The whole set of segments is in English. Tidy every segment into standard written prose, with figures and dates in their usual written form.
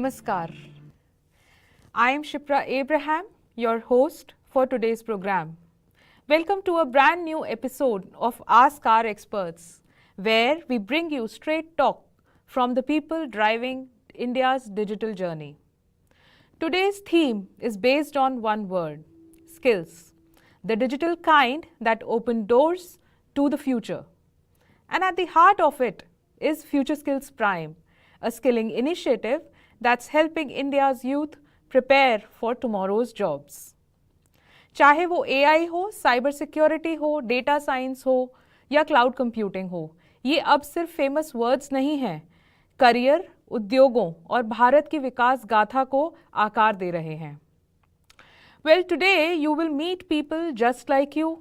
Namaskar. I am Shipra Abraham, your host for today's program. Welcome to a brand new episode of Ask Our Experts, where we bring you straight talk from the people driving India's digital journey. Today's theme is based on one word: skills, the digital kind that open doors to the future. And at the heart of it is FutureSkills PRIME, a skilling initiative that's helping India's youth prepare for tomorrow's jobs. चाहे वो AI हो, cyber security हो, data science हो या cloud computing हो, ये अब सिर्फ फेमस वर्ड्स नहीं हैं, करियर, उद्योगों और भारत की विकास गाथा को आकार दे रहे हैं. Well, today you will meet people just like you,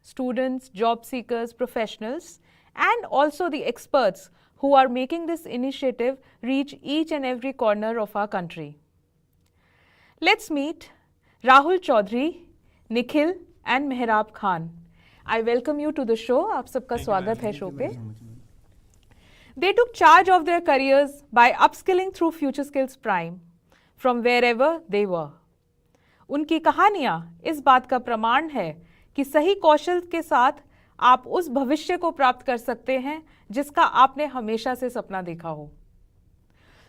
students, job seekers, professionals, and also the experts who are making this initiative reach each and every corner of our country. Let's meet Rahul Chaudhary, Nikhil and Mehrab Khan. I welcome you to the show. आप सबका स्वागत है show पे. They took charge of their careers by upskilling through FutureSkills PRIME from wherever they were. उनकी कहानियाँ इस बात का प्रमाण है कि सही कौशल के साथ आप उस भविष्य को प्राप्त कर सकते हैं जिसका आपने हमेशा से सपना देखा हो.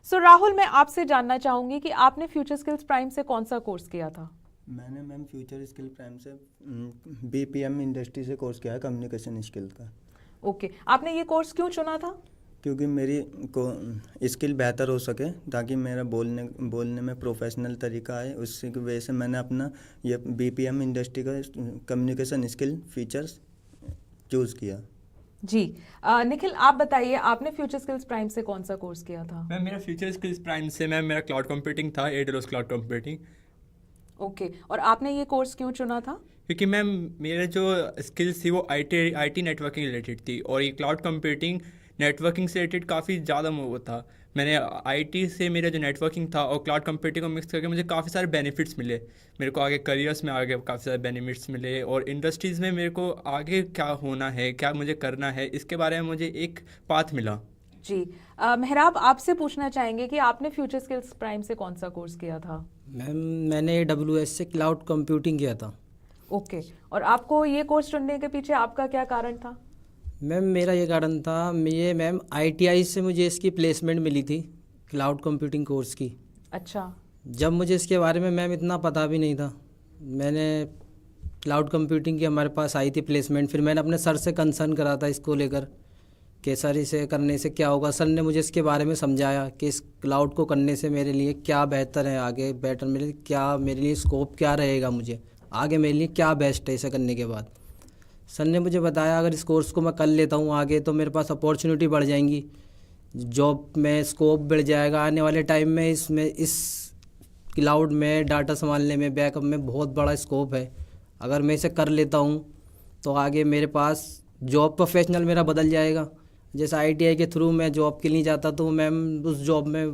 सो राहुल, मैं आपसे जानना चाहूँगी कि आपने FutureSkills PRIME से कौन सा कोर्स किया था? मैंने मैम FutureSkills PRIME से BPM इंडस्ट्री से कोर्स किया है, कम्युनिकेशन स्किल का. ओके, आपने ये कोर्स क्यों चुना था? क्योंकि मेरी को स्किल बेहतर हो सके, ताकि मेरा बोलने में प्रोफेशनल तरीका आए. उसकी वजह से मैंने अपना ये BPM इंडस्ट्री का कम्युनिकेशन स्किल फीचर्स चूज़ किया. जी. निखिल, आप बताइए, आपने FutureSkills PRIME से कौन सा कोर्स किया था? मैम मेरा FutureSkills PRIME से मैम मेरा क्लाउड कंप्यूटिंग था, AWS क्लाउड कंप्यूटिंग. ओके, और आपने ये कोर्स क्यों चुना था? क्योंकि मैम मेरे जो स्किल्स थी वो IT नेटवर्किंग रिलेटेड थी, और ये क्लाउड कंप्यूटिंग नेटवर्किंग से रिलेटेड काफ़ी ज़्यादा वो था. मैंने IT से मेरा जो नेटवर्किंग था और क्लाउड कंप्यूटिंग को मिक्स करके मुझे काफ़ी सारे बेनिफिट्स मिले. मेरे को आगे करियर्स में आगे काफ़ी सारे बेनिफिट्स मिले, और इंडस्ट्रीज़ में मेरे को आगे क्या होना है, क्या मुझे करना है, इसके बारे में मुझे एक पाथ मिला. जी. मेहराब, आपसे पूछना चाहेंगे कि आपने FutureSkills PRIME से कौन सा कोर्स किया था? मैम मैंने AWS से क्लाउड कंप्यूटिंग किया था. ओके, और आपको ये कोर्स चुनने के पीछे आपका क्या कारण था? मैम मेरा ये कारण था, ये मैम ITI से मुझे इसकी प्लेसमेंट मिली थी, क्लाउड कंप्यूटिंग कोर्स की. अच्छा. जब मुझे इसके बारे में मैम इतना पता भी नहीं था, मैंने क्लाउड कंप्यूटिंग की हमारे पास आई थी प्लेसमेंट, फिर मैंने अपने सर से कंसर्न करा था इसको लेकर कि सर इसे करने से क्या होगा. सर ने मुझे इसके बारे में समझाया कि इस क्लाउड को करने से मेरे लिए क्या बेहतर है, आगे बेटर मेरे लिए स्कोप क्या रहेगा, मुझे आगे मेरे लिए क्या बेस्ट है इसे करने के बाद. सर ने मुझे बताया अगर इस कोर्स को मैं कर लेता हूँ आगे तो मेरे पास अपॉर्चुनिटी बढ़ जाएंगी, जॉब में स्कोप बढ़ जाएगा आने वाले टाइम में. इस क्लाउड में डाटा संभालने में, बैकअप में बहुत बड़ा स्कोप है. अगर मैं इसे कर लेता हूँ तो आगे मेरे पास जॉब प्रोफेशनल मेरा बदल जाएगा. जैसे ITI के थ्रू मैं जॉब के लिए जाता तो मैम उस जॉब में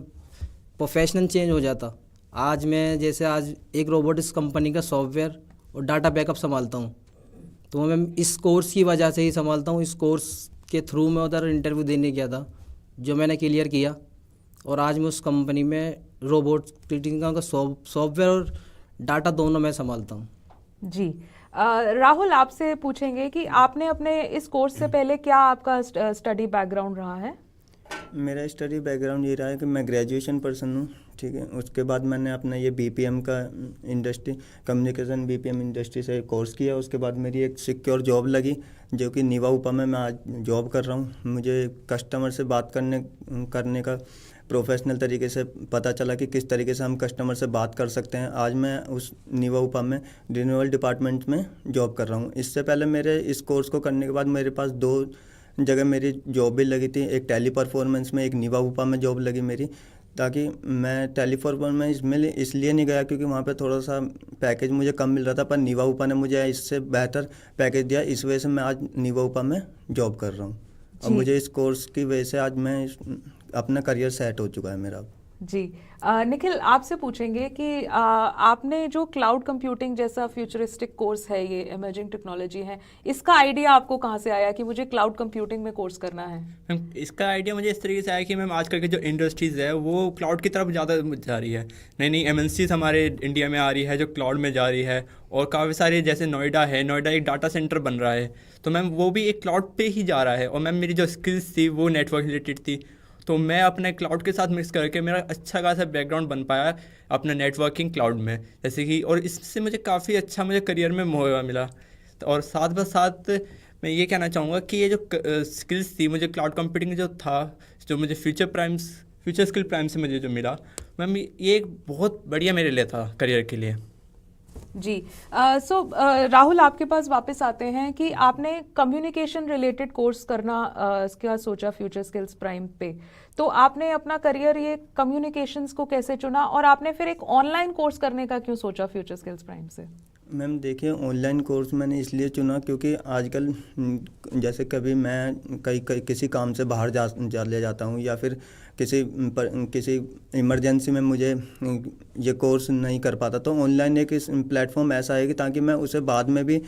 प्रोफेशनल चेंज हो जाता. आज एक रोबोटिक्स कंपनी का सॉफ्टवेयर और डाटा बैकअप संभालता हूँ, तो मैं इस कोर्स की वजह से ही संभालता हूँ. इस कोर्स के थ्रू मैं उधर इंटरव्यू देने गया था, जो मैंने क्लियर किया, और आज मैं उस कंपनी में रोबोटिक्स का सॉफ्टवेयर और डाटा दोनों मैं संभालता हूँ. जी. राहुल, आपसे पूछेंगे कि आपने अपने इस कोर्स से पहले क्या आपका स्टडी बैकग्राउंड रहा है? मेरा स्टडी बैकग्राउंड ये रहा है कि मैं ग्रेजुएशन पर्सन हूँ, ठीक है. उसके बाद मैंने अपना ये BPM का कम्युनिकेशन BPM इंडस्ट्री से कोर्स किया. उसके बाद मेरी एक सिक्योर जॉब लगी, जो कि नीवा उपा में मैं आज जॉब कर रहा हूँ. मुझे कस्टमर से बात करने का प्रोफेशनल तरीके से पता चला कि किस तरीके से हम कस्टमर से बात कर सकते हैं. आज मैं उस नीवा उपा में रिन्यूअल डिपार्टमेंट में जॉब कर रहा हूँ. इससे पहले मेरे इस कोर्स को करने के बाद मेरे पास 2 जगह मेरी जॉब भी लगी थी. एक टेली परफॉर्मेंस में, एक नीवा उपा में जॉब लगी मेरी. ताकि मैं टेली परफॉर्मेंस में इसलिए नहीं गया क्योंकि वहाँ पे थोड़ा सा पैकेज मुझे कम मिल रहा था, पर नीवा उपा ने मुझे इससे बेहतर पैकेज दिया. इस वजह से मैं आज नीवा उपा में जॉब कर रहा हूँ, और मुझे इस कोर्स की वजह से आज मैं अपना करियर सेट हो चुका है मेरा. जी. निखिल, आपसे पूछेंगे कि आपने जो क्लाउड कंप्यूटिंग जैसा फ्यूचरिस्टिक कोर्स है, ये इमर्जिंग टेक्नोलॉजी है, इसका आइडिया आपको कहाँ से आया कि मुझे क्लाउड कंप्यूटिंग में कोर्स करना है? मैम इसका आइडिया मुझे इस तरीके से आया कि मैम आजकल की जो इंडस्ट्रीज़ है वो क्लाउड की तरफ ज़्यादा जा रही है। नई नई एमएनसीज हमारे इंडिया में आ रही है जो क्लाउड में जा रही है, और काफ़ी सारे जैसे नोएडा है, नोएडा एक डाटा सेंटर बन रहा है, तो मैम वो भी एक क्लाउड पे ही जा रहा है। और मैम मेरी जो स्किल्स थी वो नेटवर्क रिलेटेड थी, तो मैं अपने क्लाउड के साथ मिक्स करके मेरा अच्छा खासा बैकग्राउंड बन पाया अपना नेटवर्किंग क्लाउड में, जैसे कि, और इससे मुझे काफ़ी अच्छा मुझे करियर में मौका मिला। और साथ ब साथ मैं ये कहना चाहूँगा कि ये जो स्किल्स थी मुझे क्लाउड कंप्यूटिंग जो था, जो मुझे फ्यूचर स्किल प्राइम से मुझे जो मिला, मैम ये एक बहुत बढ़िया मेरे लिए था करियर के लिए। जी। सो राहुल, आपके पास वापस आते हैं कि आपने कम्युनिकेशन रिलेटेड कोर्स करना क्या सोचा फ्यूचर स्किल्स प्राइम पे, तो आपने अपना करियर ये कम्युनिकेशंस को कैसे चुना, और आपने फिर एक ऑनलाइन कोर्स करने का क्यों सोचा फ्यूचर स्किल्स प्राइम से? मैम देखिए, ऑनलाइन कोर्स मैंने इसलिए चुना क्योंकि आजकल जैसे कभी मैं किसी काम से बाहर ले जाता हूँ, या फिर किसी इमरजेंसी में मुझे ये कोर्स नहीं कर पाता, तो ऑनलाइन एक प्लेटफॉर्म ऐसा है कि ताकि मैं उसे बाद में भी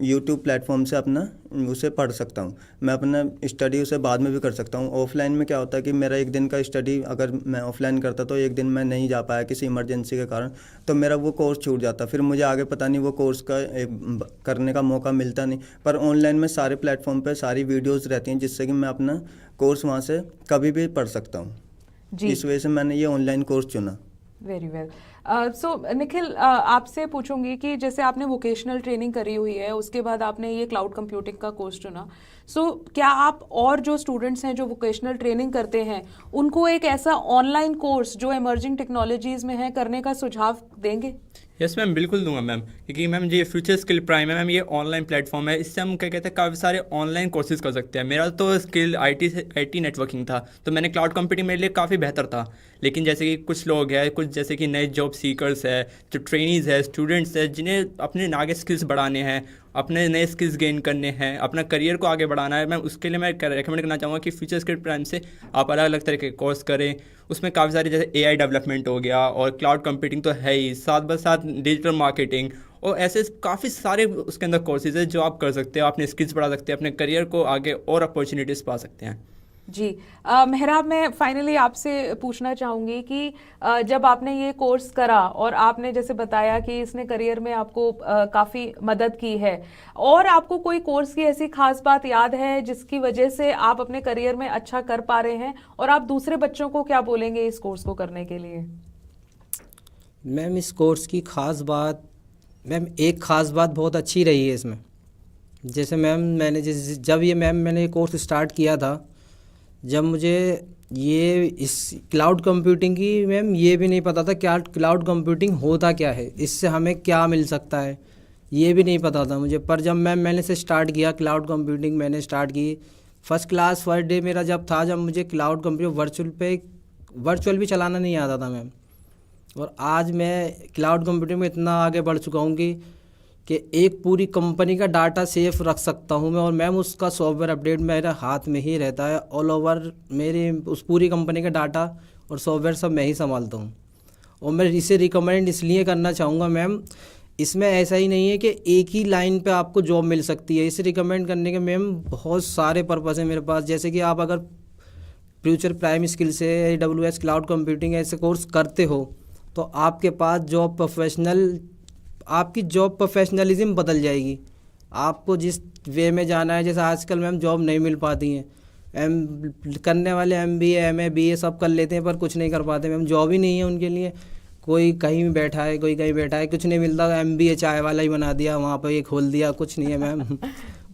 यूट्यूब प्लेटफॉर्म से अपना उसे पढ़ सकता हूँ, मैं अपना स्टडी उसे बाद में भी कर सकता हूँ। ऑफलाइन में क्या होता है कि मेरा एक दिन का स्टडी अगर मैं ऑफलाइन करता तो एक दिन मैं नहीं जा पाया किसी इमरजेंसी के कारण, तो मेरा वो कोर्स छूट जाता, फिर मुझे आगे पता नहीं वो कोर्स का करने का मौका मिलता नहीं। पर ऑनलाइन में सारे प्लेटफॉर्म पे सारी वीडियोज़ रहती हैं जिससे कि मैं अपना कोर्स वहाँ से कभी भी पढ़ सकता हूँ। इस वजह से मैंने ये ऑनलाइन कोर्स चुना। Very well. सो निखिल, आपसे पूछूंगी कि जैसे आपने वोकेशनल ट्रेनिंग करी हुई है, उसके बाद आपने ये क्लाउड कंप्यूटिंग का कोर्स चुना, सो क्या आप और जो स्टूडेंट्स हैं जो वोकेशनल ट्रेनिंग करते हैं उनको एक ऐसा ऑनलाइन कोर्स जो इमर्जिंग टेक्नोलॉजीज़ में है करने का सुझाव देंगे? यस मैम, बिल्कुल दूंगा मैम, क्योंकि मैम ये फ्यूचर स्किल प्राइम है मैम, ये ऑनलाइन प्लेटफॉर्म है, इससे हम क्या कहते हैं काफ़ी सारे ऑनलाइन कोर्सेज कर सकते हैं। मेरा तो स्किल आईटी नेटवर्किंग था, तो मैंने क्लाउड कंप्यूटिंग मेरे लिए काफ़ी बेहतर था। लेकिन जैसे कि कुछ लोग हैं, कुछ जैसे कि नए जॉब सीकर्स है, जो ट्रेनीज़ है, स्टूडेंट्स है, जिन्हें अपने आगे स्किल्स बढ़ाने हैं, अपने नए स्किल्स गेन करने हैं, अपना करियर को आगे बढ़ाना है, मैं उसके लिए मैं रेकमेंड करना चाहूँगा कि फ्यूचर स्किल प्राइम से आप अलग अलग तरह के कोर्स करें। उसमें काफ़ी सारे जैसे एआई डेवलपमेंट हो गया, और क्लाउड कंप्यूटिंग तो है ही, साथ ब साथ डिजिटल मार्केटिंग, और ऐसे काफ़ी सारे उसके अंदर कोर्सेज है जो आप कर सकते हो, अपने स्किल्स बढ़ा सकते हैं, अपने करियर को आगे और अपॉर्चुनिटीज़ पा सकते हैं। जी। मेहराब, मैं फाइनली आपसे पूछना चाहूँगी कि जब आपने ये कोर्स करा और आपने जैसे बताया कि इसने करियर में आपको काफ़ी मदद की है, और आपको कोई कोर्स की ऐसी खास बात याद है जिसकी वजह से आप अपने करियर में अच्छा कर पा रहे हैं, और आप दूसरे बच्चों को क्या बोलेंगे इस कोर्स को करने के लिए? मैम इस कोर्स की खास बात, मैम एक ख़ास बात बहुत अच्छी रही है इसमें। जैसे मैम मैंने ये कोर्स स्टार्ट किया था, जब मुझे ये इस क्लाउड कंप्यूटिंग की मैम ये भी नहीं पता था क्या क्लाउड कंप्यूटिंग होता क्या है, इससे हमें क्या मिल सकता है, ये भी नहीं पता था मुझे। पर जब मैंने इसे स्टार्ट किया, क्लाउड कंप्यूटिंग मैंने स्टार्ट की, फर्स्ट क्लास फर्स्ट डे मेरा जब था, जब मुझे क्लाउड कंप्यूटर वर्चुअल भी चलाना नहीं आता था मैम। और आज मैं क्लाउड कंप्यूटिंग में इतना आगे बढ़ चुका हूँ कि एक पूरी कंपनी का डाटा सेफ रख सकता हूँ मैं, और मैम उसका सॉफ्टवेयर अपडेट मेरे हाथ में ही रहता है। ऑल ओवर मेरे उस पूरी कंपनी का डाटा और सॉफ्टवेयर सब मैं ही संभालता हूँ। और मैं इसे रिकमेंड इसलिए करना चाहूँगा मैम, इसमें ऐसा ही नहीं है कि एक ही लाइन पे आपको जॉब मिल सकती है। इसे रिकमेंड करने के मैम बहुत सारे पर्पज़ हैं मेरे पास। जैसे कि आप अगर फ्यूचर प्राइम स्किल से AWS क्लाउड कंप्यूटिंग ऐसे कोर्स करते हो, तो आपके पास आपकी जॉब प्रोफेशनलिज्म बदल जाएगी। आपको जिस वे में जाना है, जैसे आजकल मैम जॉब नहीं मिल पाती हैं, करने वाले MBA MA BA सब कर लेते हैं पर कुछ नहीं कर पाते मैम, जॉब ही नहीं है उनके लिए। कोई कहीं बैठा है, कोई कहीं बैठा है, कुछ नहीं मिलता, MBA चाय वाला ही बना दिया, वहाँ पर ये खोल दिया, कुछ नहीं है मैम।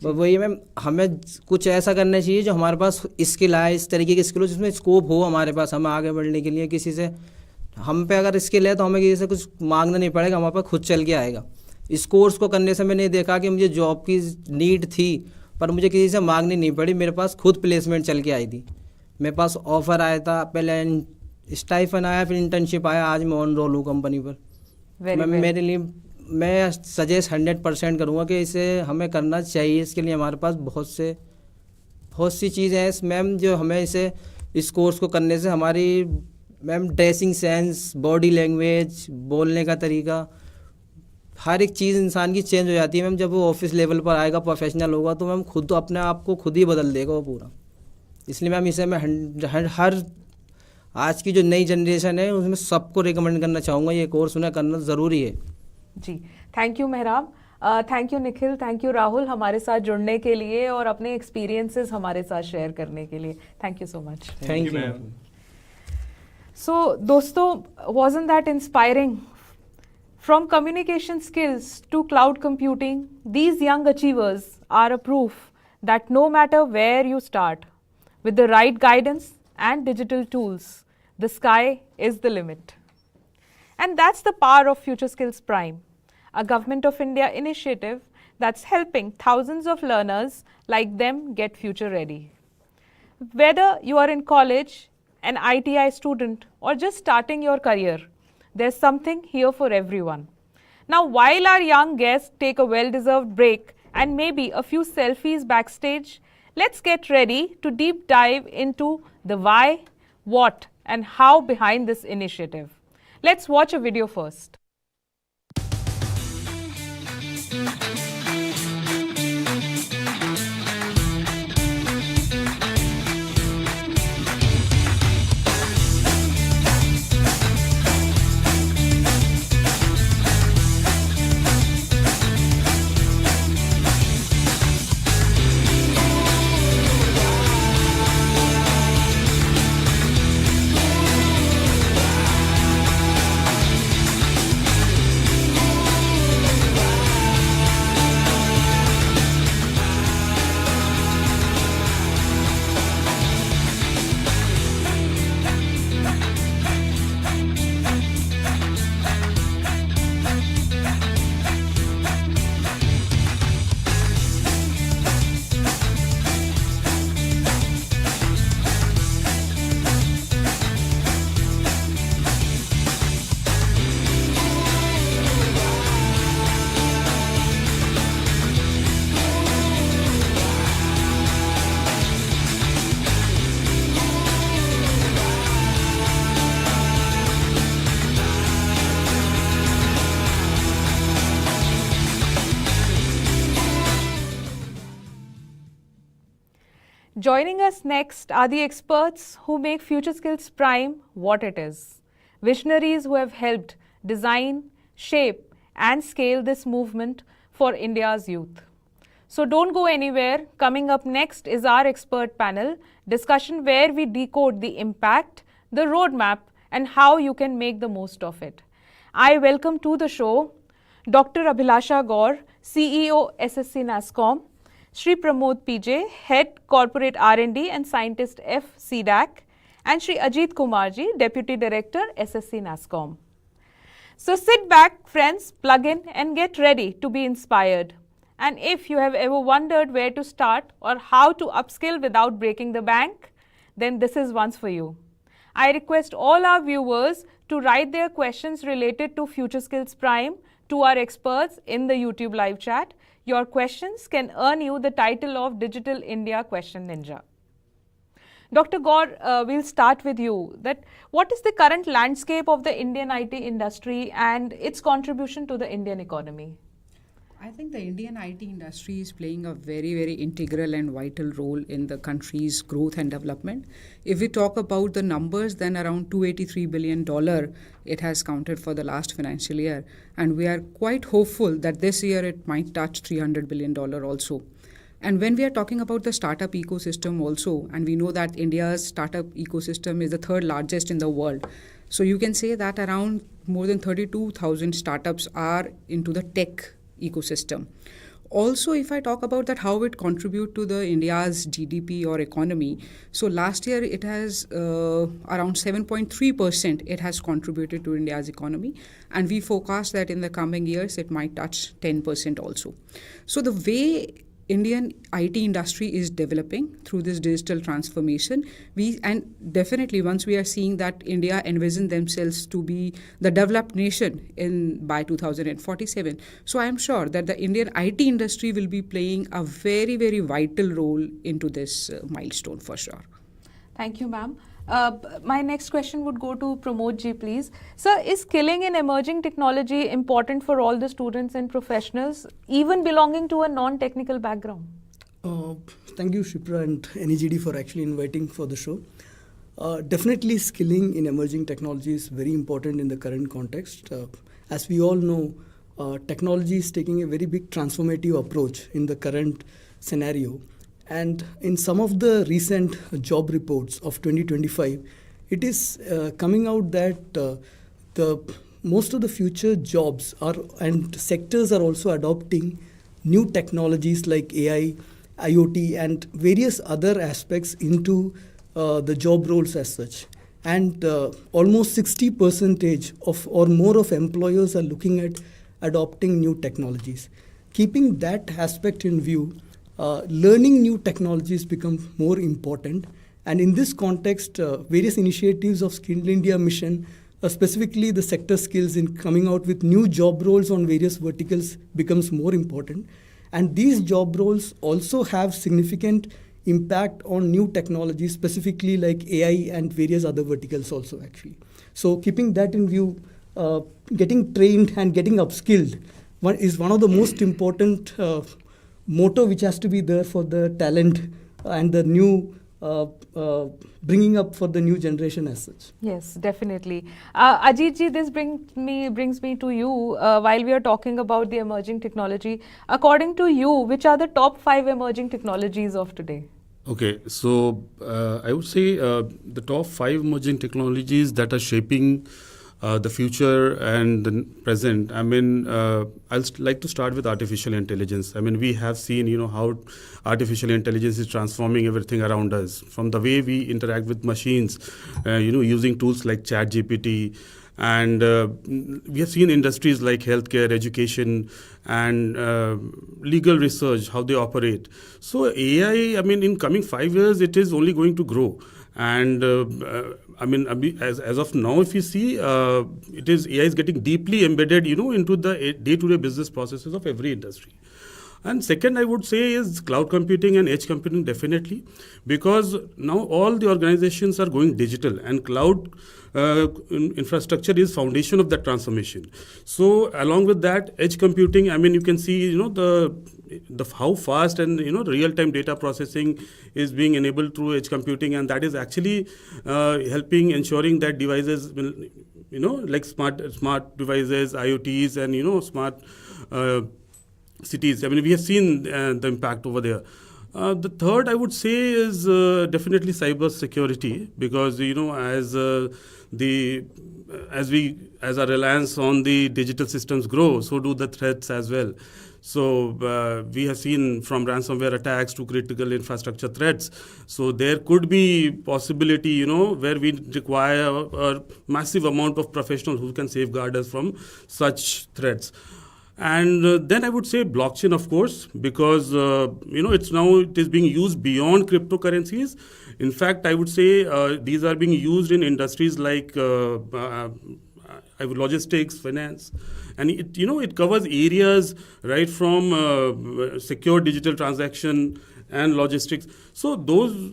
तो वही मैम, हमें कुछ ऐसा करना चाहिए जो हमारे पास स्किल आए, इस तरीके की स्किल हो जिसमें स्कोप हो हमारे पास, हमें आगे बढ़ने के लिए। किसी से हम पे अगर स्किल है तो हमें किसी से कुछ मांगना नहीं पड़ेगा, हमारे पास खुद चल के आएगा। इस कोर्स को करने से मैंने देखा कि मुझे जॉब की नीड थी पर मुझे किसी से मांगनी नहीं पड़ी, मेरे पास खुद प्लेसमेंट चल के आई थी। मेरे पास ऑफ़र आया था, पहले स्टाइफन आया, फिर इंटर्नशिप आया, आज मैं ऑन रोल हूँ कंपनी पर। मेरे लिए मैं सजेस्ट 100% करूँगा कि इसे हमें करना चाहिए। इसके लिए हमारे पास बहुत सी चीज़ें हैं मैम जो हमें इस कोर्स को करने से हमारी ma'am dressing sense, body language, बोलने का तरीका, हर एक चीज़ इंसान की चेंज हो जाती है मैम। जब वो ऑफिस लेवल पर आएगा, प्रोफेशनल होगा, तो मैम खुद तो अपने आप को खुद ही बदल देगा वो पूरा। इसलिए मैम इसे मैं हर आज की जो नई जनरेशन है उसमें सबको रिकमेंड करना चाहूँगा, ये कोर्स उन्हें करना ज़रूरी है। जी, थैंक यू मेहराब, thank you Nikhil, thank you Rahul हमारे साथ जुड़ने के लिए और अपने एक्सपीरियंसेस हमारे साथ शेयर करने के लिए। Thank you so much. Thank you ma'am. Ma'am. So, dosto, wasn't that inspiring? From communication skills to cloud computing, these young achievers are a proof that no matter where you start, with the right guidance and digital tools, the sky is the limit. And that's the power of FutureSkills PRIME, a Government of India initiative that's helping thousands of learners like them get future ready. Whether you are in college, an ITI student, or just starting your career, there's something here for everyone. Now, while our young guests take a well-deserved break and maybe a few selfies backstage, let's get ready to deep dive into the why, what, and how behind this initiative. Let's watch a video first. Joining us next are the experts who make FutureSkills PRIME what it is. Visionaries who have helped design, shape, and scale this movement for India's youth. So don't go anywhere. Coming up next is our expert panel discussion where we decode the impact, the roadmap, and how you can make the most of it. I welcome to the show Dr. Abhilasha Gaur, CEO SSC NASSCOM, Shri Pramod PJ, Head Corporate R&D and Scientist F CDAC, and Shri Ajit Kumarji, Deputy Director SSC NASSCOM. So sit back, friends, plug in and get ready to be inspired. And if you have ever wondered where to start or how to upskill without breaking the bank, then this is one for you. I request all our viewers to write their questions related to FutureSkills PRIME to our experts in the YouTube live chat. Your questions can earn you the title of Digital India Question Ninja. Dr. Gaur, we'll start with you. What is the current landscape of the Indian IT industry and its contribution to the Indian economy? I think the Indian IT industry is playing a very, very integral and vital role in the country's growth and development. If we talk about the numbers, then around $283 billion it has counted for the last financial year. And we are quite hopeful that this year it might touch $300 billion also. And when we are talking about the startup ecosystem also, and we know that India's startup ecosystem is the third largest in the world. So you can say that around more than 32,000 startups are into the tech ecosystem. Also, if I talk about that, how it contribute to the India's GDP or economy. So last year it has around 7.3% it has contributed to India's economy. And we forecast that in the coming years, it might touch 10% also. So the way Indian IT industry is developing through this digital transformation. And definitely once we are seeing that India envision themselves to be the developed nation by 2047. So I am sure that the Indian IT industry will be playing a very, very vital role into this milestone for sure. Thank you, ma'am. My next question would go to Pramod ji, please. Sir, is skilling in emerging technology important for all the students and professionals, even belonging to a non-technical background? Thank you, Shipra and NEGD for actually inviting for the show. Definitely skilling in emerging technology is very important in the current context. As we all know, technology is taking a very big transformative approach in the current scenario. And in some of the recent job reports of 2025, it is coming out that the most of the future jobs are and sectors are also adopting new technologies like AI, IoT, and various other aspects into the job roles as such. And almost 60% of or more of employers are looking at adopting new technologies. Keeping that aspect in view, learning new technologies become more important. And in this context, various initiatives of Skilled India Mission, specifically the sector skills in coming out with new job roles on various verticals becomes more important. And these job roles also have significant impact on new technologies, specifically like AI and various other verticals also actually. So keeping that in view, getting trained and getting upskilled is one of the most important motto which has to be there for the talent and the new bringing up for the new generation as such. Yes, definitely. Ajit ji, this brings me to you. While we are talking about the emerging technology, according to you, which are the top 5 emerging technologies of today? Okay, so I would say the top 5 emerging technologies that are shaping the future and the present. I mean, I'll like to start with artificial intelligence. I mean, we have seen, how artificial intelligence is transforming everything around us, from the way we interact with machines, using tools like ChatGPT. And we have seen industries like healthcare, education, and legal research, how they operate. So AI, I mean, in coming 5 years, it is only going to grow. And I mean, as of now, if you see, AI is getting deeply embedded, into the day-to-day business processes of every industry. And second, I would say is cloud computing and edge computing, definitely, because now all the organizations are going digital, and cloud infrastructure is foundation of that transformation. So along with that, edge computing, I mean, you can see, the how fast and real-time data processing is being enabled through edge computing, and that is actually helping ensuring that devices will, like smart devices, IoTs, and smart cities. I mean, we have seen the impact over there. The third, I would say, is definitely cyber security, because as our reliance on the digital systems grow, so do the threats as well. So we have seen from ransomware attacks to critical infrastructure threats. So there could be possibility, where we require a massive amount of professionals who can safeguard us from such threats. And then I would say blockchain, of course, because it is being used beyond cryptocurrencies. In fact, I would say these are being used in industries like logistics, finance, and it covers areas right from secure digital transaction and logistics. So those,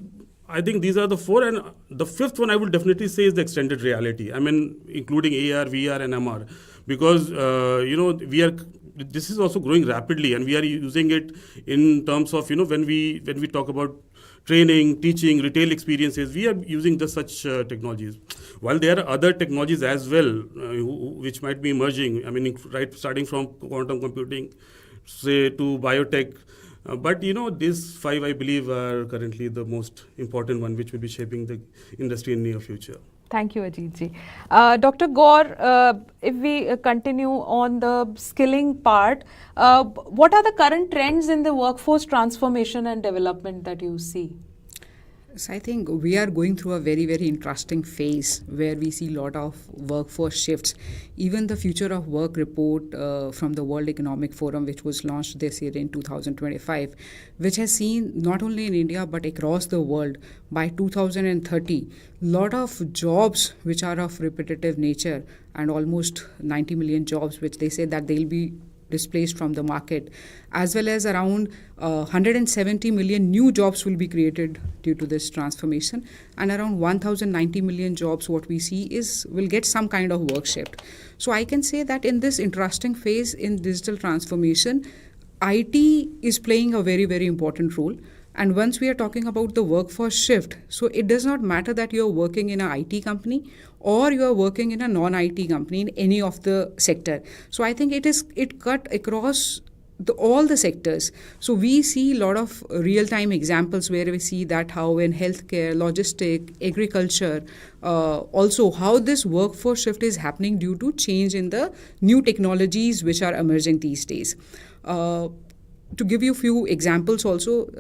I think these are the 4, and the 5th one I would definitely say is the extended reality. I mean, including AR, VR, and MR, because this is also growing rapidly, and we are using it in terms of when we talk about training, teaching, retail experiences, we are using just such technologies. While there are other technologies as well, which might be emerging. I mean, starting from quantum computing, say, to biotech. But these 5, I believe, are currently the most important one, which will be shaping the industry in near future. Thank you, Ajit ji. Dr. Gaur, if we continue on the skilling part, what are the current trends in the workforce transformation and development that you see? So I think we are going through a very, very interesting phase where we see a lot of workforce shifts. Even the Future of Work report from the World Economic Forum, which was launched this year in 2025, which has seen not only in India but across the world by 2030, a lot of jobs which are of repetitive nature, and almost 90 million jobs which they say that they'll be displaced from the market, as well as around 170 million new jobs will be created due to this transformation, and around 1090 million jobs what we see is will get some kind of work shift. So I can say that in this interesting phase in digital transformation, IT is playing a very, very important role. And once we are talking about the workforce shift, so it does not matter that you're working in an IT company or you are working in a non-IT company in any of the sector. So I think it cut across all the sectors. So we see a lot of real-time examples where we see that how in healthcare, logistic, agriculture, also how this workforce shift is happening due to change in the new technologies which are emerging these days. To give you a few examples also,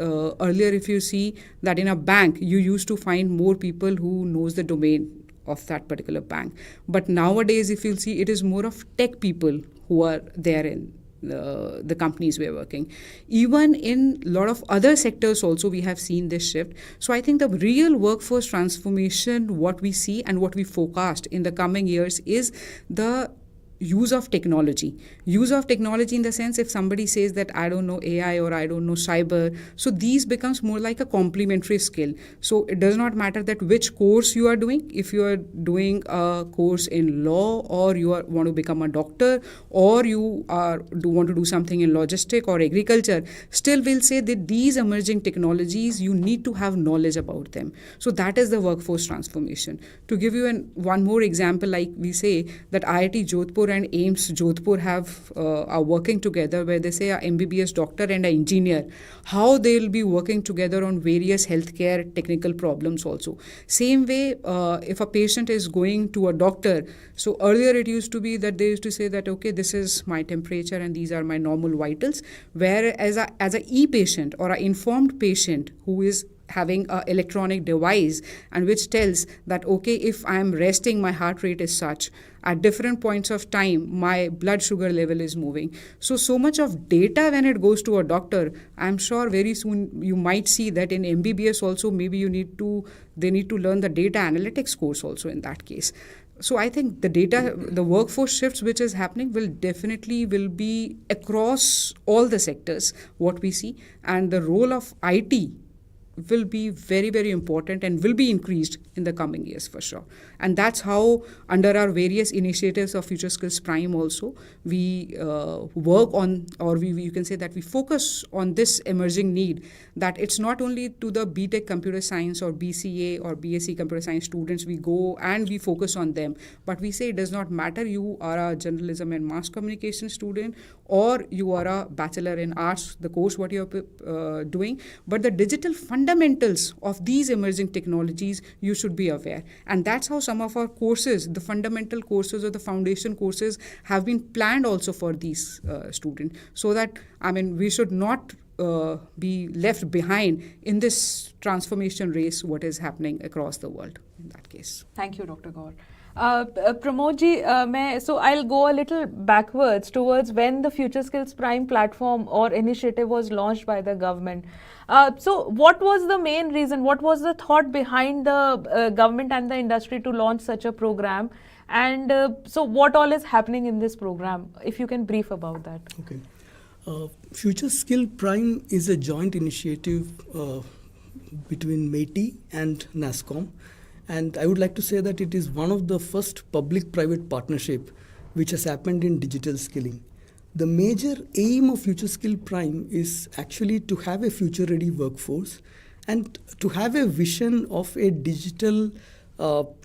earlier if you see that in a bank, you used to find more people who knows the domain of that particular bank. But nowadays, if you'll see, it is more of tech people who are there in the companies we are working. Even in a lot of other sectors also, we have seen this shift. So I think the real workforce transformation, what we see and what we forecast in the coming years is the use of technology. Use of technology in the sense, if somebody says that I don't know AI or I don't know cyber, so these becomes more like a complementary skill. So it does not matter that which course you are doing. If you are doing a course in law, or you want to become a doctor, or you want to do something in logistic or agriculture, still we'll say that these emerging technologies, you need to have knowledge about them. So that is the workforce transformation. To give you one more example, like we say that IIT Jodhpur and AIMS Jodhpur are working together, where they say a MBBS doctor and an engineer, how they'll be working together on various healthcare technical problems also. Same way, if a patient is going to a doctor, so earlier it used to be that they used to say that, okay, this is my temperature and these are my normal vitals, whereas as a e-patient or an informed patient who is having an electronic device and which tells that, okay, if I am resting, my heart rate is such. At different points of time, my blood sugar level is moving. So much of data when it goes to a doctor, I'm sure very soon you might see that in MBBS also, maybe they need to learn the data analytics course also in that case. So I think the workforce shifts which is happening will be across all the sectors, what we see. And the role of IT will be very, very important and will be increased in the coming years for sure. And that's how, under our various initiatives of FutureSkills PRIME also, we work on, or you can say that we focus on this emerging need, that it's not only to the BTech Computer Science or BCA or BSc Computer Science students we go and we focus on them, but we say it does not matter you are a journalism and mass communication student or you are a bachelor in arts, the course what you're doing, but the digital fundamentals of these emerging technologies you should be aware. And that's how some of our courses, the fundamental courses or the foundation courses, have been planned also for these students, so that we should not be left behind in this transformation race what is happening across the world in that case. Thank you, Dr. Gaur. Pramod ji, so I'll go a little backwards towards when the FutureSkills PRIME platform or initiative was launched by the government. So what was the main reason, what was the thought behind the government and the industry to launch such a program? And so what all is happening in this program? If you can brief about that. Okay. FutureSkills PRIME is a joint initiative between METI and NASSCOM. And I would like to say that it is one of the first public-private partnership which has happened in digital skilling. The major aim of FutureSkills PRIME is actually to have a future-ready workforce and to have a vision of a digital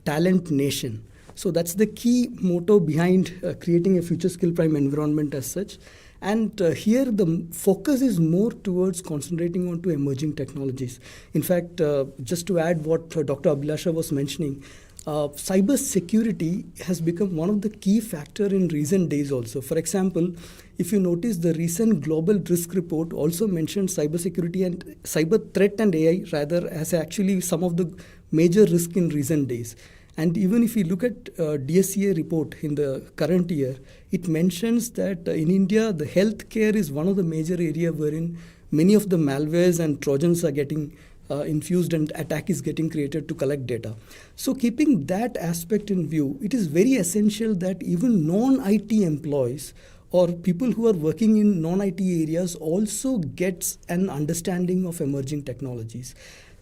talent nation. So that's the key motto behind creating a FutureSkills PRIME environment as such. And here the focus is more towards concentrating on to emerging technologies. In fact, just to add what Dr. Abhilasha was mentioning, cyber security has become one of the key factors in recent days also. For example, if you notice, the recent global risk report also mentioned cybersecurity and cyber threat and AI rather as actually some of the major risk in recent days. And even if you look at DSCA report in the current year, it mentions that in India, the healthcare is one of the major areas wherein many of the malwares and Trojans are getting infused and attack is getting created to collect data. So keeping that aspect in view, it is very essential that even non-IT employees or people who are working in non-IT areas also gets an understanding of emerging technologies.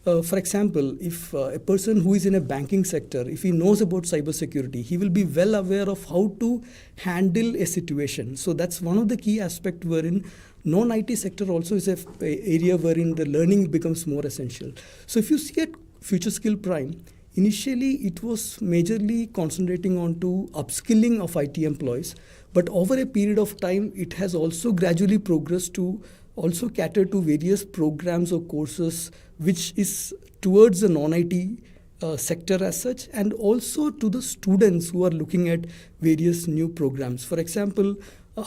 For example, if a person who is in a banking sector, if he knows about cybersecurity, he will be well aware of how to handle a situation. So that's one of the key aspects wherein non-IT sector also is a area wherein the learning becomes more essential. So if you see at FutureSkills PRIME, initially it was majorly concentrating on to upskilling of IT employees, but over a period of time, it has also gradually progressed to also cater to various programs or courses which is towards the non-IT sector as such, and also to the students who are looking at various new programs. For example,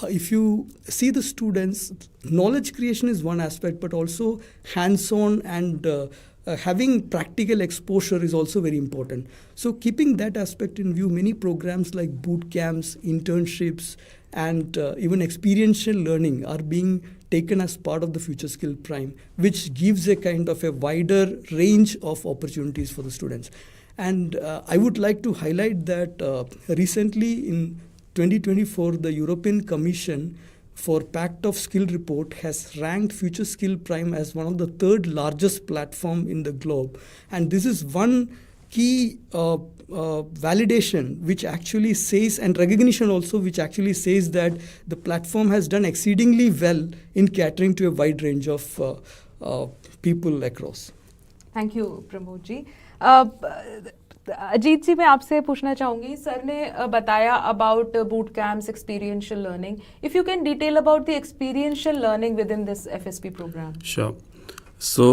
if you see the students, knowledge creation is one aspect, but also hands-on and having practical exposure is also very important. So keeping that aspect in view, many programs like bootcamps, internships, and even experiential learning are being taken as part of the FutureSkills PRIME, which gives a kind of a wider range of opportunities for the students. And I would like to highlight that recently in 2024, the European Commission for Pact of Skill report has ranked FutureSkills PRIME as one of the third largest platform in the globe. And this is one key validation which actually says, and recognition also, which actually says that the platform has done exceedingly well in catering to a wide range of people across. Thank you Pramod ji. Ajit ji, मैं आपसे पूछना चाहूँगी, sir ने बताया about boot camps, experiential learning. If you can detail about the experiential learning with in this FSP program. Sure. So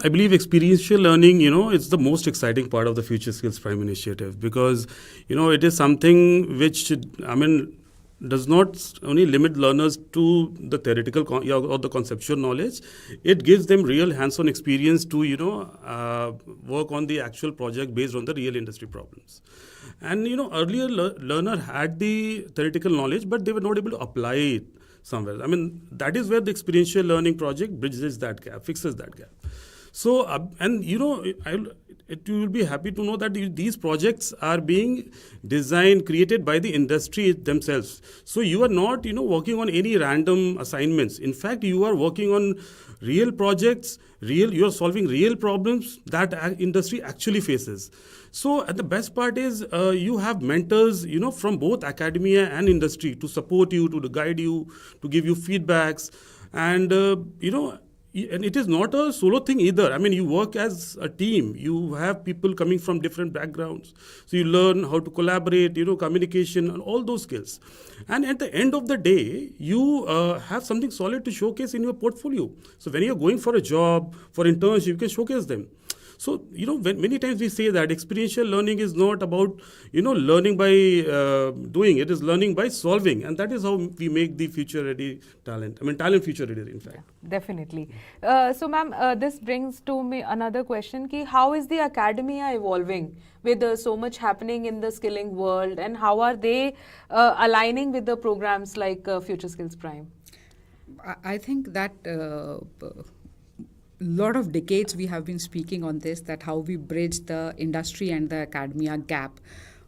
I believe experiential learning, it's the most exciting part of the FutureSkills PRIME initiative, because, it is something which, does not only limit learners to the theoretical or the conceptual knowledge. It gives them real hands-on experience to, work on the actual project based on the real industry problems. And, earlier learner had the theoretical knowledge, but they were not able to apply it somewhere. That is where the experiential learning project bridges that gap, fixes that gap. So, you will be happy to know that these projects are being designed, created by the industry themselves. So you are not, working on any random assignments. In fact, you are working on real projects, you are solving real problems that industry actually faces. So the best part is you have mentors, from both academia and industry to support you, to guide you, to give you feedbacks. And, and it is not a solo thing either. You work as a team. You have people coming from different backgrounds. So you learn how to collaborate, communication and all those skills. And at the end of the day, you have something solid to showcase in your portfolio. So when you're going for a job, for internship, you can showcase them. So, many times we say that experiential learning is not about, learning by doing. It is learning by solving. And that is how we make the future-ready talent. Talent future-ready, in fact. Yeah, definitely. So, ma'am, this brings to me another question. How is the academia evolving with so much happening in the skilling world? And how are they aligning with the programs like FutureSkills PRIME? I think that lot of decades we have been speaking on this, that how we bridge the industry and the academia gap.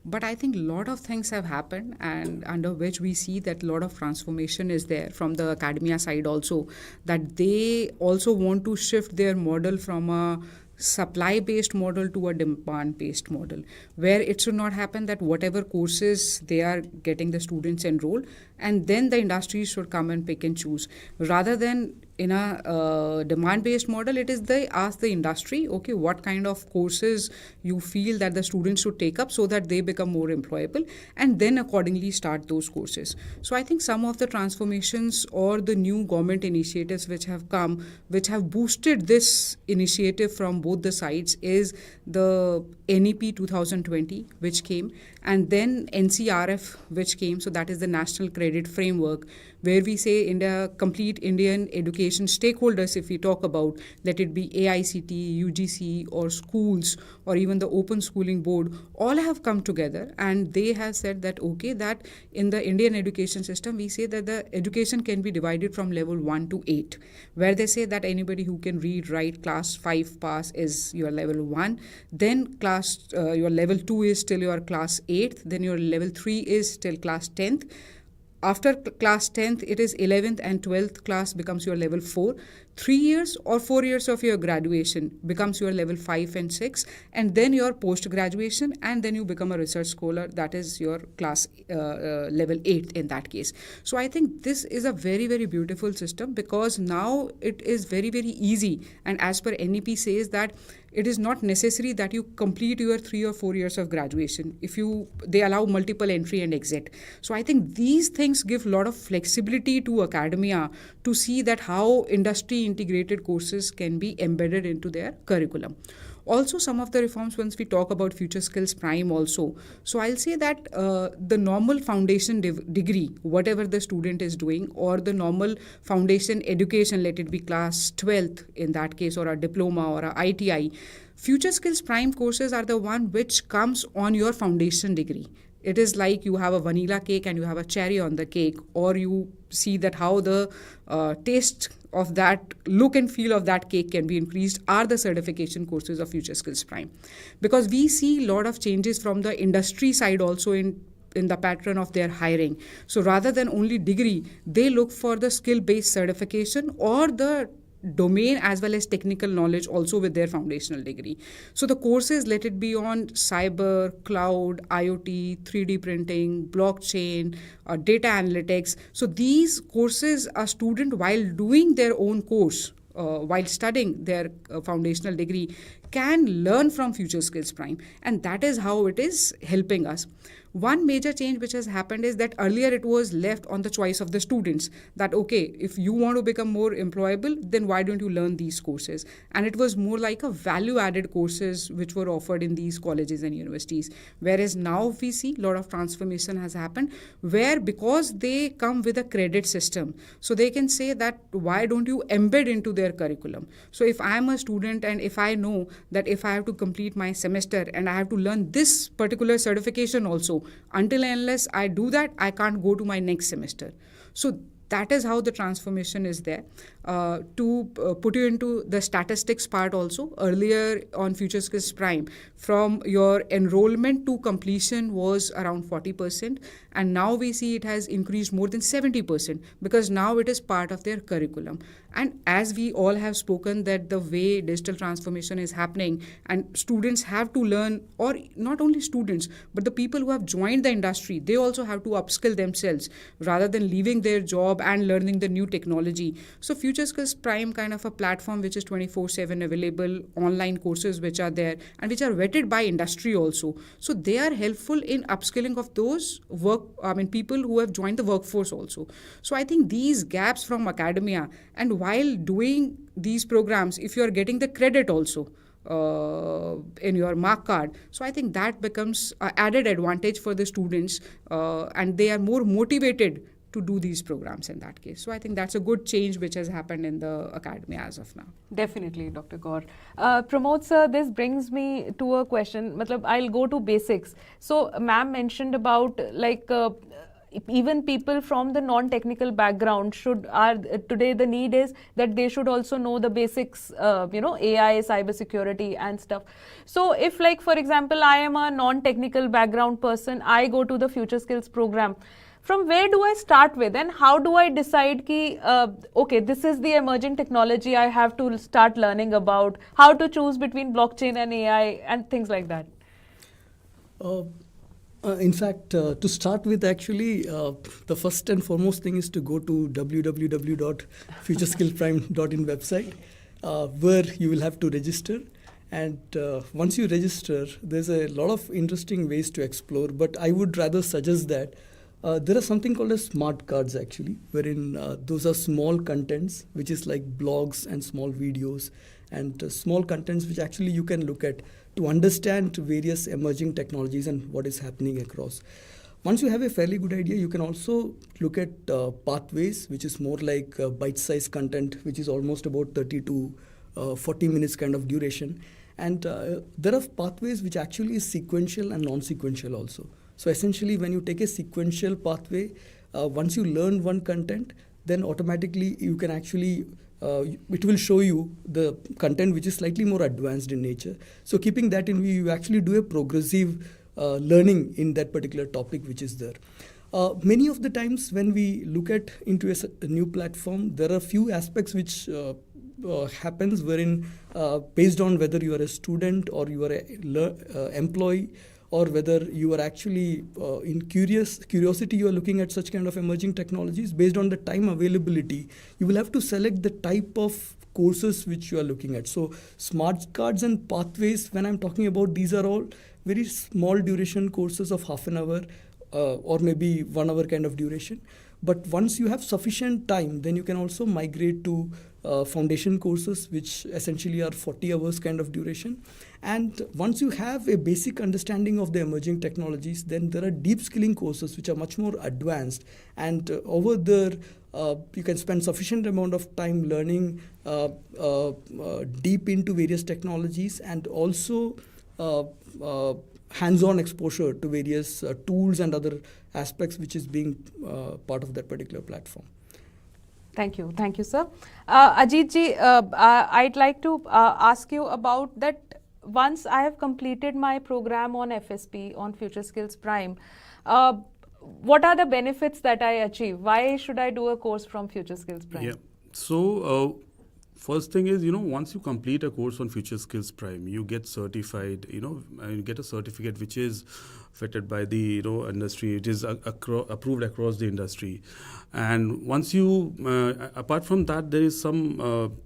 But I think a lot of things have happened, and under which we see that a lot of transformation is there from the academia side also, that they also want to shift their model from a supply-based model to a demand-based model, where it should not happen that whatever courses they are getting the students enrolled, and then the industry should come and pick and choose. Rather than in a demand-based model, it is they ask the industry, okay, what kind of courses you feel that the students should take up so that they become more employable, and then accordingly start those courses. So I think some of the transformations or the new government initiatives which have come, which have boosted this initiative from both the sides, is the NEP 2020, which came, and then NCRF, which came. So that is the National Credit Framework, where we say complete Indian education stakeholders, if we talk about, let it be AICT, UGC, or schools, or even the Open Schooling Board, all have come together and they have said that, okay, that in the Indian education system, we say that the education can be divided from level 1 to 8, where they say that anybody who can read, write, class 5 pass is your level 1, then your level 2 is till your class 8th, then your level 3 is till class 10th. after class 10th, it is 11th and 12th class becomes your level 4. 3 years or 4 years of your graduation becomes your level 5 and 6, and then your post-graduation, and then you become a research scholar. That is your class level 8 in that case. So I think this is a very, very beautiful system, because now it is very, very easy. And as per NEP says that it is not necessary that you complete your 3 or 4 years of graduation. They allow multiple entry and exit. So I think these things give a lot of flexibility to academia to see that how industry integrated courses can be embedded into their curriculum. Also, some of the reforms, once we talk about FutureSkills PRIME also, so I'll say that the normal foundation degree, whatever the student is doing, or the normal foundation education, let it be class 12th in that case, or a diploma or a ITI, FutureSkills PRIME courses are the one which comes on your foundation degree. It is like you have a vanilla cake and you have a cherry on the cake, or you see that how the taste of that, look and feel of that cake can be increased, are the certification courses of FutureSkills PRIME. Because we see a lot of changes from the industry side also in the pattern of their hiring. So rather than only degree, they look for the skill-based certification or the domain as well as technical knowledge also with their foundational degree. So the courses, let it be on cyber, cloud, IoT, 3D printing, blockchain, data analytics. So these courses, a student while doing their own course, while studying their foundational degree, can learn from FutureSkills PRIME, and that is how it is helping us. One major change which has happened is that earlier it was left on the choice of the students that, okay, if you want to become more employable, then why don't you learn these courses? And it was more like a value-added courses which were offered in these colleges and universities. Whereas now we see a lot of transformation has happened, where because they come with a credit system, so they can say that why don't you embed into their curriculum? So if I am a student and if I know that if I have to complete my semester and I have to learn this particular certification also, until and unless I do that, I can't go to my next semester. So that is how the transformation is there. To put you into the statistics part also, earlier on FutureSkills PRIME, from your enrollment to completion was around 40%, and now we see it has increased more than 70% because now it is part of their curriculum. And as we all have spoken that the way digital transformation is happening and students have to learn, or not only students, but the people who have joined the industry, they also have to upskill themselves rather than leaving their job and learning the new technology. So FutureSkills PRIME kind of a platform which is 24/7 available, online courses which are there and which are vetted by industry also. So they are helpful in upskilling of those people who have joined the workforce also. So I think these gaps from academia, and while doing these programs, if you are getting the credit also in your mark card, so I think that becomes an added advantage for the students, and they are more motivated to do these programs in that case. So I think that's a good change which has happened in the academia as of now. Definitely, Dr. Kaur. Pramod sir, this brings me to a question. I'll go to basics. So ma'am mentioned about even people from the non-technical background today the need is that they should also know the basics, AI, cybersecurity and stuff. So if, like, for example, I am a non-technical background person, I go to the FutureSkills program. From where do I start with, and how do I decide okay, this is the emerging technology I have to start learning about, how to choose between blockchain and AI and things like that? In fact, to start with, actually, the first and foremost thing is to go to www.futureskillsprime.in website, where you will have to register. And once you register, there's a lot of interesting ways to explore, but I would rather suggest that there are something called as smart cards, actually, wherein those are small contents, which is like blogs and small videos and small contents which actually you can look at to understand various emerging technologies and what is happening across. Once you have a fairly good idea, you can also look at pathways, which is more like bite-sized content, which is almost about 30 to 40 minutes kind of duration. And there are pathways which actually is sequential and non-sequential also. So essentially, when you take a sequential pathway, once you learn one content, then automatically you can actually, it will show you the content which is slightly more advanced in nature. So keeping that in view, you actually do a progressive learning in that particular topic which is there. Many of the times when we look at into a new platform, there are few aspects which happens wherein based on whether you are a student or you are a employee, or whether you are actually in curiosity you are looking at such kind of emerging technologies, based on the time availability, you will have to select the type of courses which you are looking at. So smart cards and pathways, when I'm talking about, these are all very small duration courses of half an hour or maybe 1 hour kind of duration. But once you have sufficient time, then you can also migrate to foundation courses, which essentially are 40 hours kind of duration. And once you have a basic understanding of the emerging technologies, then there are deep skilling courses which are much more advanced. And over there, you can spend sufficient amount of time learning deep into various technologies, and also hands-on exposure to various tools and other aspects which is being part of that particular platform. Thank you, sir. Ajit ji, I'd like to ask you about that. Once I have completed my program on FSP, on FutureSkills PRIME, what are the benefits that I achieve? Why should I do a course from FutureSkills PRIME? Yeah. So first thing is, once you complete a course on FutureSkills PRIME, you get certified, and you get a certificate which is fitted by the, industry. It is approved across the industry. And once you, apart from that, there is some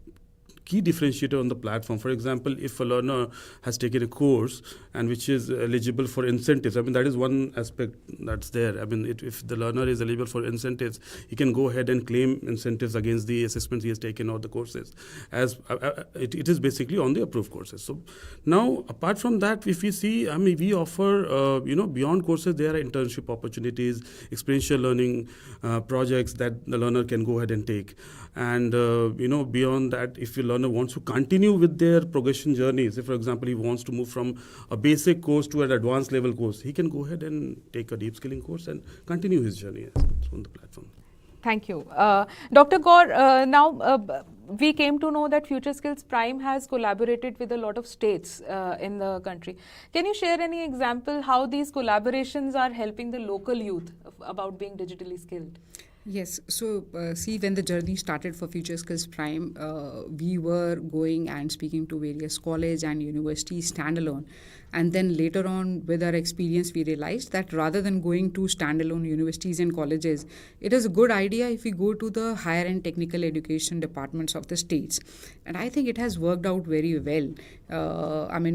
key differentiator on the platform. For example, if a learner has taken a course and which is eligible for incentives, that is one aspect that's there. If the learner is eligible for incentives, he can go ahead and claim incentives against the assessments he has taken or the courses. As it is basically on the approved courses. So now, apart from that, if we see, we offer, beyond courses, there are internship opportunities, experiential learning projects that the learner can go ahead and take. And, beyond that, if a learner wants to continue with their progression journeys, if, for example, he wants to move from a basic course to an advanced level course, he can go ahead and take a deep skilling course and continue his journey on the platform. Thank you. Dr. Gaur, now we came to know that FutureSkills PRIME has collaborated with a lot of states in the country. Can you share any example how these collaborations are helping the local youth about being digitally skilled? Yes. So, see, when the journey started for FutureSkills PRIME, we were going and speaking to various college and universities standalone. And then later on, with our experience, we realized that rather than going to standalone universities and colleges, it is a good idea if we go to the higher and technical education departments of the states. And I think it has worked out very well.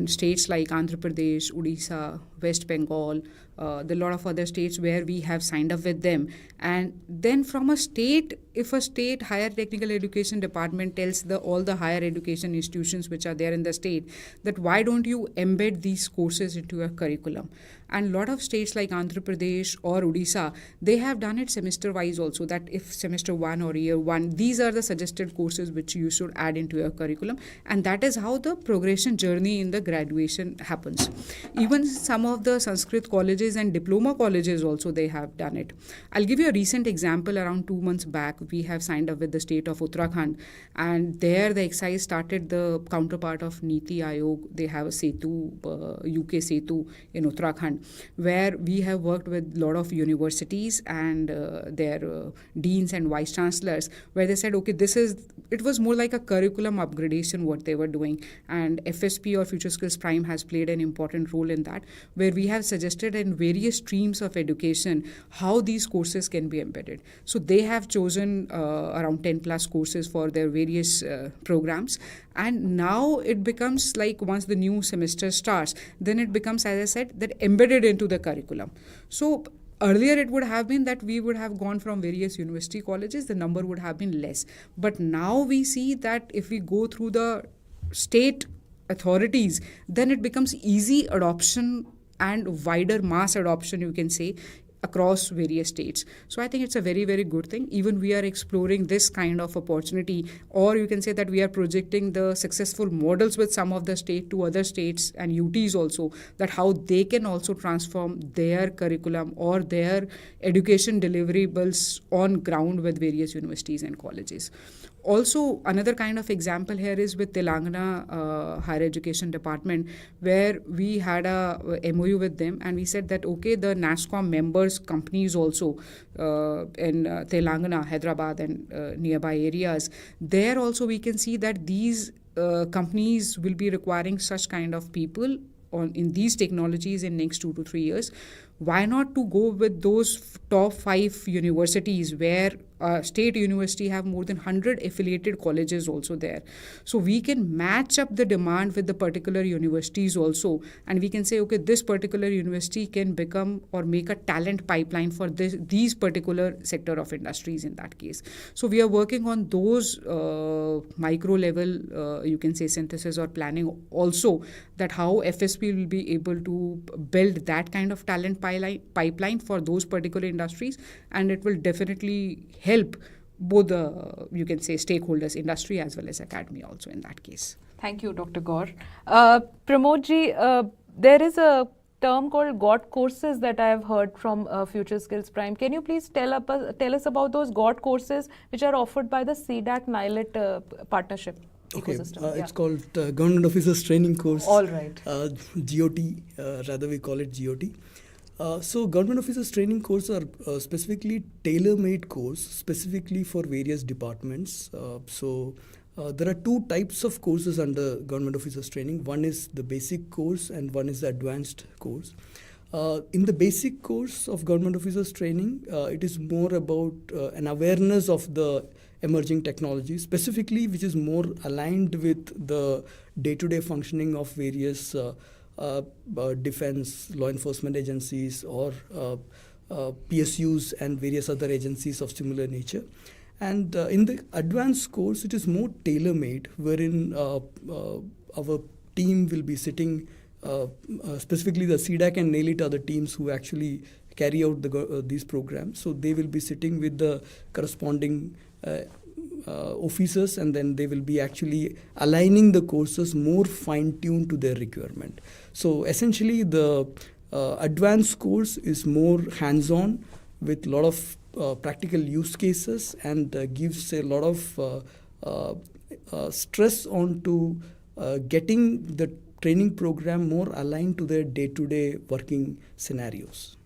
States like Andhra Pradesh, Odisha, West Bengal, there are a lot of other states where we have signed up with them. And then from a state, if a state higher technical education department tells all the higher education institutions which are there in the state that why don't you embed these courses into your curriculum? And a lot of states like Andhra Pradesh or Odisha, they have done it semester-wise also, that if semester 1 or year 1, these are the suggested courses which you should add into your curriculum. And that is how the progression journey in the graduation happens. Even some of the Sanskrit colleges and diploma colleges also, they have done it. I'll give you a recent example. Around 2 months back, we have signed up with the state of Uttarakhand. And there the exercise started, the counterpart of Niti Aayog. They have a Setu, UK Setu in Uttarakhand, where we have worked with a lot of universities and their deans and vice chancellors, where they said, okay, it was more like a curriculum upgradation what they were doing. And FSP or FutureSkills PRIME has played an important role in that, where we have suggested in various streams of education how these courses can be embedded. So they have chosen around 10 plus courses for their various programs. And now it becomes like once the new semester starts, then it becomes, as I said, that embedded into the curriculum. So earlier it would have been that we would have gone from various university colleges, the number would have been less. But now we see that if we go through the state authorities, then it becomes easy adoption and wider mass adoption, you can say, across various states. So I think it's a very, very good thing. Even we are exploring this kind of opportunity, or you can say that we are projecting the successful models with some of the state to other states and UTs also, that how they can also transform their curriculum or their education deliverables on ground with various universities and colleges. also, another kind of example here is with Telangana Higher Education Department, where we had a MOU with them, and we said that okay, the NASSCOM members companies also in Telangana, Hyderabad, and nearby areas, there also we can see that these companies will be requiring such kind of people in these technologies in next 2 to 3 years. Why not to go with those top 5 universities where state university have more than 100 affiliated colleges also there. So we can match up the demand with the particular universities also, and we can say, okay, this particular university can become or make a talent pipeline for these particular sector of industries in that case. So we are working on those micro level, you can say synthesis or planning also, that how FSP will be able to build that kind of talent pipeline for those particular industries, and it will definitely help both the, you can say, stakeholders, industry as well as academy also in that case. Thank you, Dr. Gaur. Pramodji, there is a term called GOT courses that I have heard from FutureSkills PRIME. Can you please tell us about those GOT courses which are offered by the CDAC NILET partnership? Okay, ecosystem? it's called Government Officers Training Course. All right. GOT, rather we call it GOT. So government officers training course are specifically tailor-made course specifically for various departments. There are 2 types of courses under government officers training. One is the basic course and one is the advanced course. In the basic course of government officers training, it is more about an awareness of the emerging technologies, specifically which is more aligned with the day-to-day functioning of various defense, law enforcement agencies or PSUs and various other agencies of similar nature. And in the advanced course, it is more tailor-made, wherein our team will be sitting, specifically the CDAC and NAILIT are the teams who actually carry out these programs. So they will be sitting with the corresponding officers, and then they will be actually aligning the courses more fine-tuned to their requirement. So essentially the advanced course is more hands-on with a lot of practical use cases and gives a lot of stress onto getting the training program more aligned to their day-to-day working scenarios.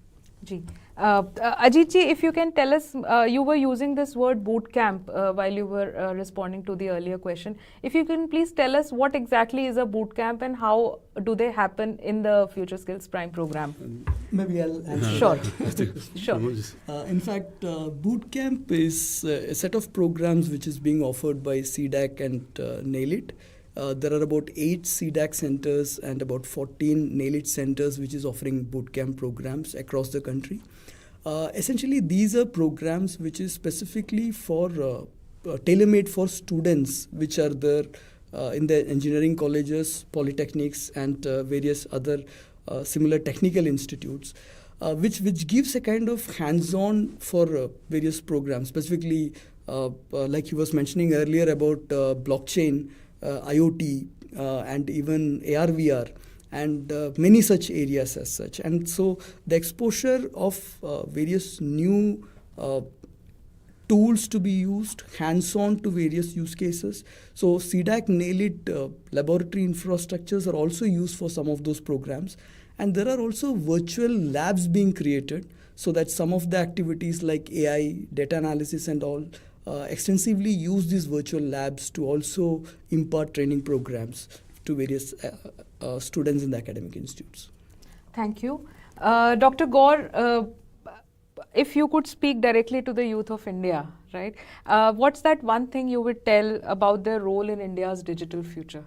Ji. Ajit ji, if you can tell us, you were using this word bootcamp while you were responding to the earlier question. If you can please tell us what exactly is a bootcamp and how do they happen in the FutureSkills PRIME program? Maybe I'll answer. Sure. Sure. In fact, bootcamp is a set of programs which is being offered by CDAC and NAILIT. There are about 8 CDAC centers and about 14 NAILIT centers which is offering bootcamp programs across the country. Essentially, these are programs which is specifically for tailor-made for students which are there in the engineering colleges, polytechnics and various other similar technical institutes, which gives a kind of hands-on for various programs, specifically like you was mentioning earlier about blockchain, IoT and even AR/VR and many such areas as such. And so the exposure of various new tools to be used, hands-on to various use cases. So CDAC NAILIT laboratory infrastructures are also used for some of those programs. And there are also virtual labs being created so that some of the activities like AI, data analysis and all extensively use these virtual labs to also impart training programs to various students in the academic institutes. Thank you. Dr. Gaur, if you could speak directly to the youth of India, right? What's that one thing you would tell about their role in India's digital future?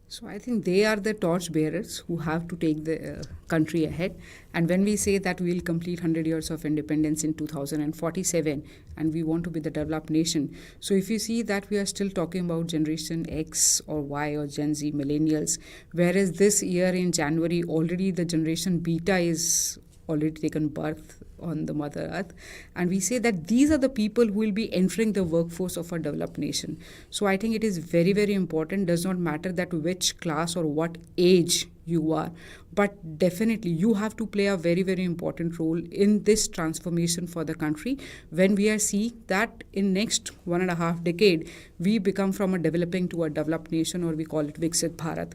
So I think they are the torch bearers who have to take the country ahead. And when we say that we will complete 100 years of independence in 2047 and we want to be the developed nation. So if you see that we are still talking about Generation X or Y or Gen Z, millennials, whereas this year in January already the Generation Beta is already taken birth on the Mother Earth. And we say that these are the people who will be entering the workforce of a developed nation. So I think it is very, very important. Does not matter that which class or what age you are, but definitely you have to play a very, very important role in this transformation for the country when we are seeing that in next 1.5 decade we become from a developing to a developed nation, or we call it Viksit Bharat.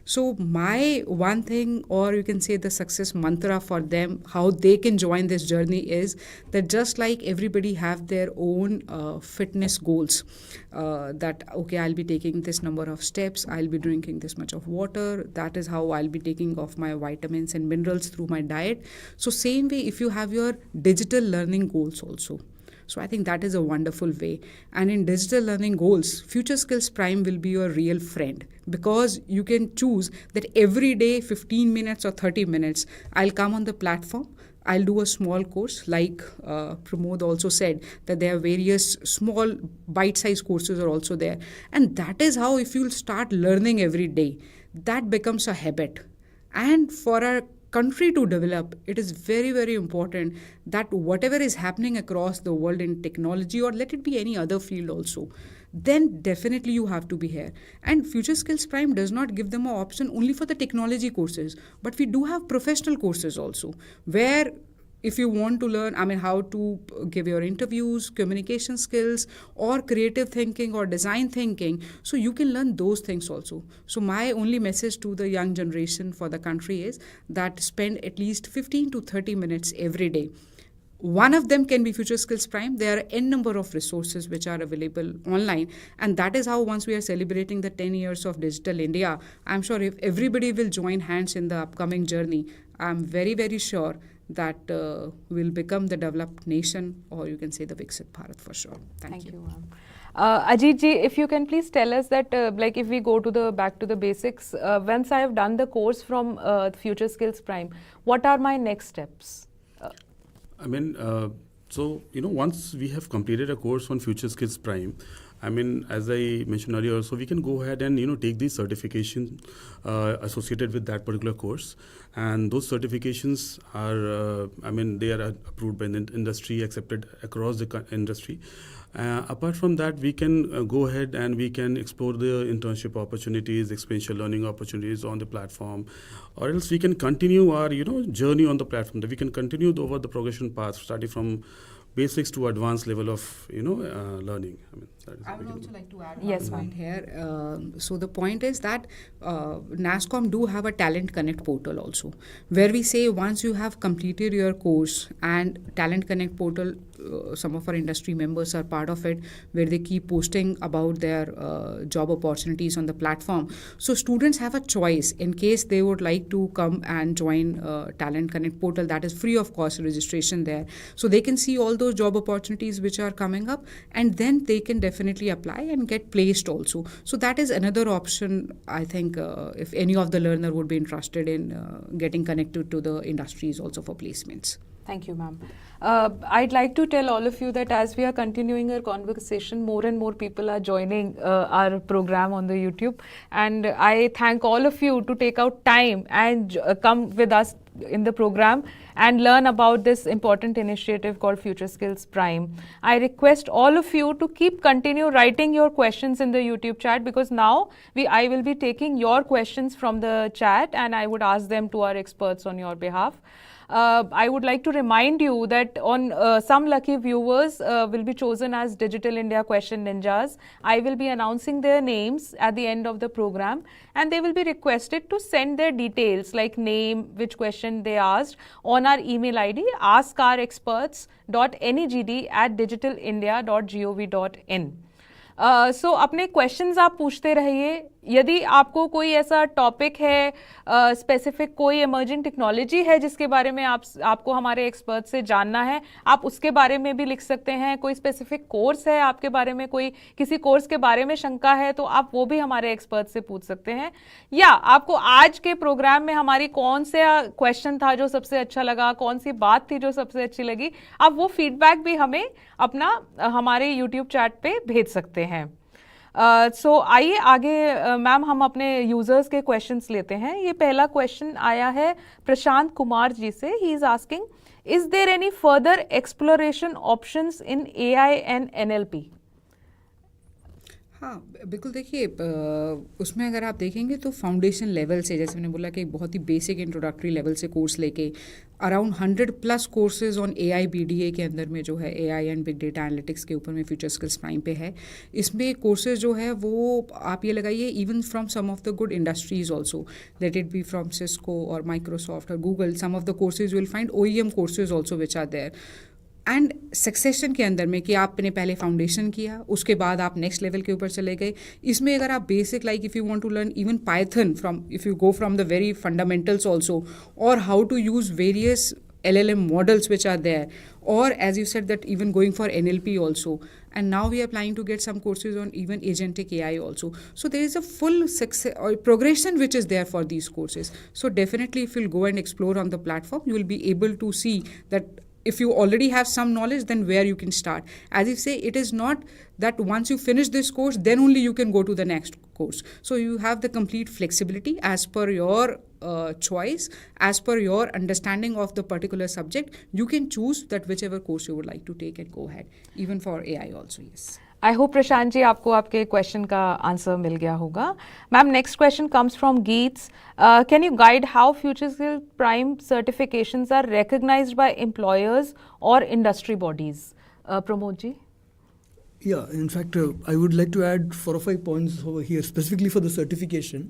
So my one thing, or you can say the success mantra for them, how they can join this journey is that just like everybody have their own fitness goals, that okay, I'll be taking this number of steps, I'll be drinking this much of water, that is how I'll be taking off my vitamins and minerals through my diet. So same way, if you have your digital learning goals also. So I think that is a wonderful way. And in digital learning goals, FutureSkills PRIME will be your real friend, because you can choose that every day, 15 minutes or 30 minutes, I'll come on the platform, I'll do a small course, like Pramod also said, that there are various small bite-sized courses are also there. And that is how, if you'll start learning every day, that becomes a habit. And for our country to develop, it is very, very important that whatever is happening across the world in technology, or let it be any other field also, then definitely you have to be here. And FutureSkills PRIME does not give them an option only for the technology courses, but we do have professional courses also, where if you want to learn, how to give your interviews, communication skills, or creative thinking or design thinking, so you can learn those things also. So my only message to the young generation for the country is that spend at least 15 to 30 minutes every day. One of them can be FutureSkills PRIME. There are n number of resources which are available online. And that is how, once we are celebrating the 10 years of Digital India, I'm sure if everybody will join hands in the upcoming journey, I'm very, very sure that will become the developed nation, or you can say the Viksit Bharat for sure. Thank you. Ma'am. Ajit ji, if you can please tell us that, like if we go to back to the basics, once I have done the course from FutureSkills PRIME, what are my next steps? So, once we have completed a course on FutureSkills PRIME, as I mentioned earlier, so we can go ahead and, take these certifications associated with that particular course. And those certifications are, they are approved by the industry, accepted across the industry. Apart from that, we can go ahead and we can explore the internship opportunities, experiential learning opportunities on the platform, or else we can continue our, journey on the platform. That we can continue over the progression path, starting from basics to advanced level of, learning. I would also like to add Yes, one point here. So the point is that NASSCOM do have a Talent Connect portal also, where we say once you have completed your course, and Talent Connect portal, some of our industry members are part of it, where they keep posting about their job opportunities on the platform. So students have a choice in case they would like to come and join Talent Connect portal. That is free of cost registration there. So they can see all those job opportunities which are coming up, and then they can definitely apply and get placed also. So that is another option, I think, if any of the learner would be interested in getting connected to the industries also for placements. Thank you, ma'am. I'd like to tell all of you that as we are continuing our conversation, more and more people are joining our program on the YouTube. And I thank all of you to take out time and come with us in the program and learn about this important initiative called FutureSkills PRIME. I request all of you to continue writing your questions in the YouTube chat, because now I will be taking your questions from the chat and I would ask them to our experts on your behalf. I would like to remind you that on some lucky viewers will be chosen as Digital India Question Ninjas. I will be announcing their names at the end of the program, and they will be requested to send their details like name, which question they asked, on our email ID askarexperts.negd@digitalindia.gov.in. सो अपने questions आप पूछते रहिए. यदि आपको कोई ऐसा topic है, specific कोई इमर्जिंग टेक्नोलॉजी है जिसके बारे में आपको हमारे एक्सपर्ट से जानना है, आप उसके बारे में भी लिख सकते हैं. कोई स्पेसिफिक कोर्स है आपके बारे में, कोई किसी कोर्स के बारे में शंका है, तो आप वो भी हमारे एक्सपर्ट से पूछ सकते हैं. या आपको आज के प्रोग्राम में हमारी कौन सा क्वेश्चन था जो सबसे अच्छा लगा, कौन सी बात थी जो सबसे अच्छी लगी, आप वो फीडबैक भी हमें अपना हमारे यूट्यूब चैट पे भेज सकते हैं. सो आइए आगे मैम हम अपने यूजर्स के क्वेश्चंस लेते हैं. ये पहला क्वेश्चन आया है प्रशांत कुमार जी से. ही is asking, Is there any further exploration options in AI and NLP? हाँ बिल्कुल देखिए उसमें अगर आप देखेंगे तो फाउंडेशन लेवल से, जैसे मैंने बोला कि एक बहुत ही बेसिक इंट्रोडक्टरी लेवल से कोर्स लेके around 100+ courses on AI BDA के अंदर में जो है AI and big data analytics के ऊपर में फ्यूचर स्किल्स प्राइम पे है. इसमें कोर्सेज जो है वो आप ये लगाइए even from some of the good industries also, let it be from Cisco और माइक्रोसॉफ्ट और Google. Some of the courses will find OEM courses also which are there. And succession के अंदर में कि आपने पहले फाउंडेशन किया, उसके बाद आप नेक्स्ट लेवल के ऊपर चले गए. इसमें अगर आप basic like if you want to learn even Python from, if you go from the very fundamentals also, और how to use various LLM models which are there, or as you said that even going for NLP also, and now we are planning to get some courses on even agentic AI also. So there is a full success or progression which is there for these courses. So definitely if you'll go and explore on the platform, you will be able to see that if you already have some knowledge, then where you can start. As you say, it is not that once you finish this course, then only you can go to the next course. So you have the complete flexibility as per your choice, as per your understanding of the particular subject. You can choose that whichever course you would like to take and go ahead. Even for AI also, yes. I hope Prashant ji आपको आपके question का answer मिल गया होगा. Ma'am, next question comes from गीट्स. Can you guide how FutureSkills PRIME certifications are recognized by employers or industry bodies? Pramod ji. Yeah, in fact, I would like to add 4 or 5 points over here, specifically for the certification.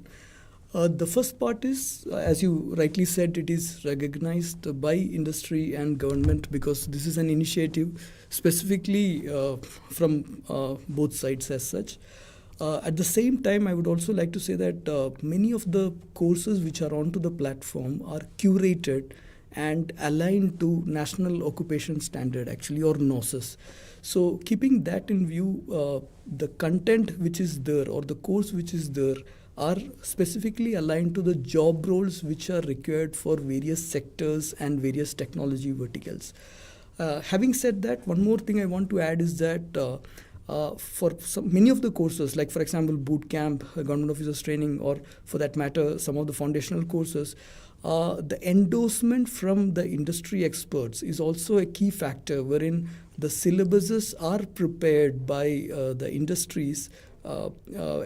The first part is, as you rightly said, it is recognized by industry and government because this is an initiative specifically from both sides as such. At the same time, I would also like to say that many of the courses which are onto the platform are curated and aligned to National Occupation Standard actually, or NOSIS. So keeping that in view, the content which is there or the course which is there are specifically aligned to the job roles which are required for various sectors and various technology verticals. Having said that, one more thing I want to add is that for many of the courses, like for example Bootcamp, government officers training, or for that matter some of the foundational courses, the endorsement from the industry experts is also a key factor, wherein the syllabuses are prepared by the industries,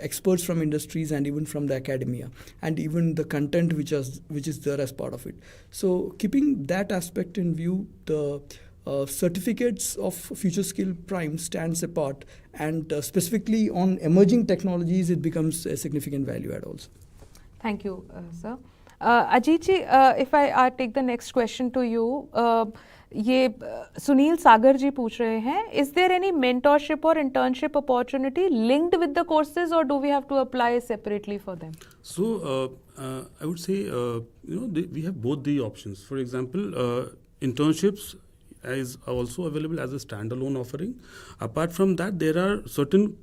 experts from industries and even from the academia, and even the content which is there as part of it. So keeping that aspect in view, the certificates of FutureSkills PRIME stands apart, and specifically on emerging technologies it becomes a significant value add also. Thank you, sir. Ajit ji, if I take the next question to you, ये सुनील सागर जी पूछ रहे हैं, is there any mentorship और internship opportunity linked with the courses और do we have to apply separately for them? So I would say we have both the options. For example, internships is also available as a standalone offering. Apart from that, there are certain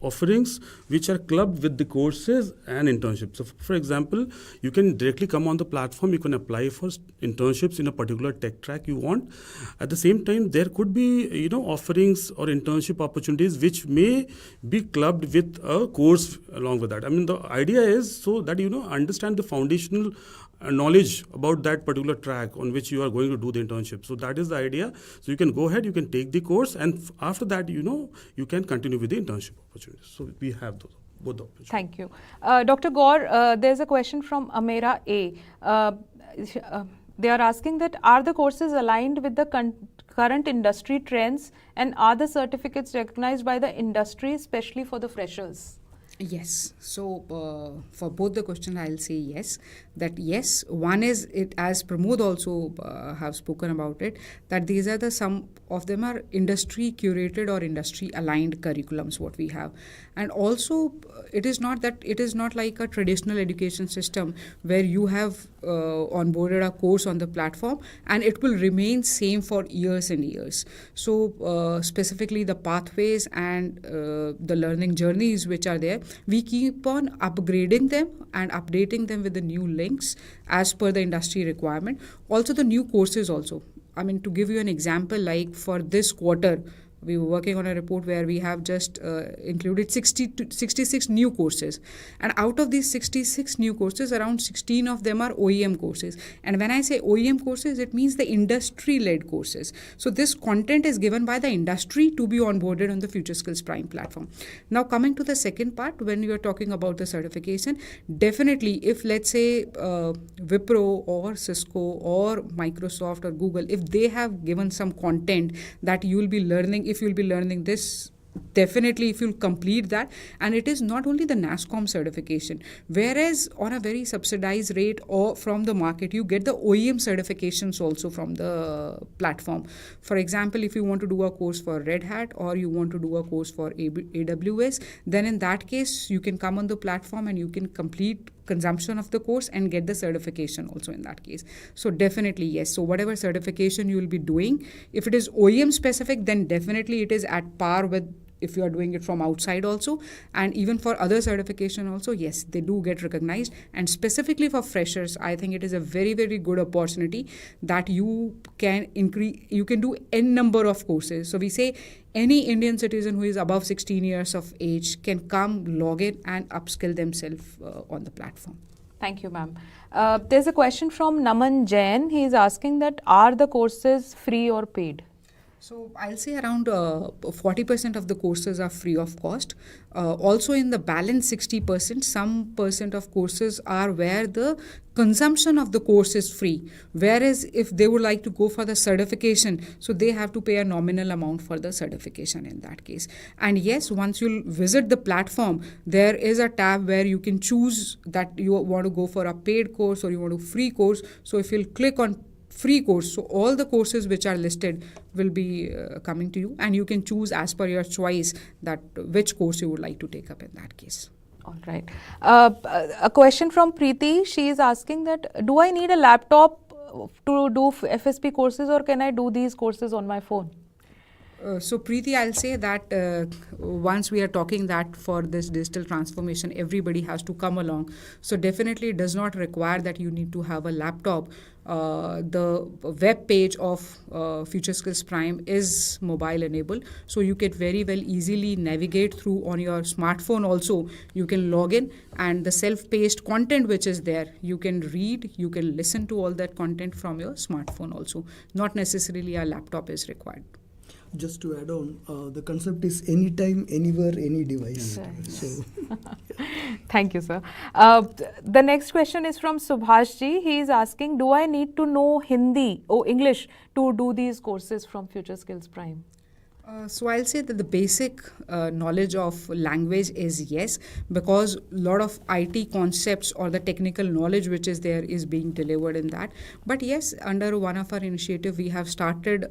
offerings which are clubbed with the courses and internships. So for example, you can directly come on the platform, you can apply for internships in a particular tech track you want. At the same time, there could be offerings or internship opportunities which may be clubbed with a course along with that. I mean, the idea is so that understand the foundational knowledge about that particular track on which you are going to do the internship. So that is the idea. So you can go ahead, you can take the course, and after that, you can continue with the internship opportunities. So we have those, both the opportunities. Thank you. Dr. Gaur, there's a question from Amera A. They are asking that are the courses aligned with the current industry trends, and are the certificates recognized by the industry, especially for the freshers? Yes. So for both the questions, I'll say yes. That yes, one is it, as Pramod also have spoken about it, that these are some of them are industry curated or industry aligned curriculums what we have, and also it is not like a traditional education system where you have onboarded a course on the platform and it will remain same for years and years. So specifically the pathways and the learning journeys which are there, we keep on upgrading them and updating them with the new links as per the industry requirement. Also the new courses also. I mean, to give you an example, like for this quarter, we were working on a report where we have just included 66 new courses. And out of these 66 new courses, around 16 of them are OEM courses. And when I say OEM courses, it means the industry-led courses. So this content is given by the industry to be onboarded on the FutureSkills PRIME platform. Now coming to the second part, when you are talking about the certification, definitely if let's say Wipro or Cisco or Microsoft or Google, if they have given some content that you will be learning, if you'll be learning this, definitely if you'll complete that, and it is not only the NASSCOM certification, whereas on a very subsidized rate or from the market, you get the OEM certifications also from the platform. For example, if you want to do a course for Red Hat or you want to do a course for AWS, then in that case, you can come on the platform and you can complete consumption of the course and get the certification also in that case. So definitely yes. So whatever certification you will be doing, if it is OEM specific, then definitely it is at par with if you are doing it from outside also. And even for other certification also, yes, they do get recognized. And specifically for freshers, I think it is a very, very good opportunity that you can do n number of courses. So we say any Indian citizen who is above 16 years of age can come, log in and upskill themselves on the platform. Thank you, ma'am. There's a question from Naman Jain. He is asking that are the courses free or paid? So I'll say around 40% of the courses are free of cost. Also in the balance 60%, some percent of courses are where the consumption of the course is free. Whereas if they would like to go for the certification, so they have to pay a nominal amount for the certification in that case. And yes, once you visit the platform, there is a tab where you can choose that you want to go for a paid course or you want a free course. So if you'll click on free course, so all the courses which are listed will be coming to you, and you can choose as per your choice that which course you would like to take up in that case. All right. A question from Preeti. She is asking that do I need a laptop to do FSP courses, or can I do these courses on my phone? So Preeti, I'll say that once we are talking that for this digital transformation, everybody has to come along. So definitely it does not require that you need to have a laptop. The web page of FutureSkills PRIME is mobile enabled. So you can very well easily navigate through on your smartphone also. You can log in and the self-paced content which is there, you can read, you can listen to all that content from your smartphone also. Not necessarily a laptop is required. Just to add on, the concept is anytime, anywhere, any device. Yes. So, thank you, sir. The next question is from Subhash ji. He is asking, do I need to know Hindi or English to do these courses from FutureSkills PRIME? So I'll say that the basic knowledge of language is yes, because a lot of IT concepts or the technical knowledge which is there is being delivered in that. But yes, under one of our initiative, we have started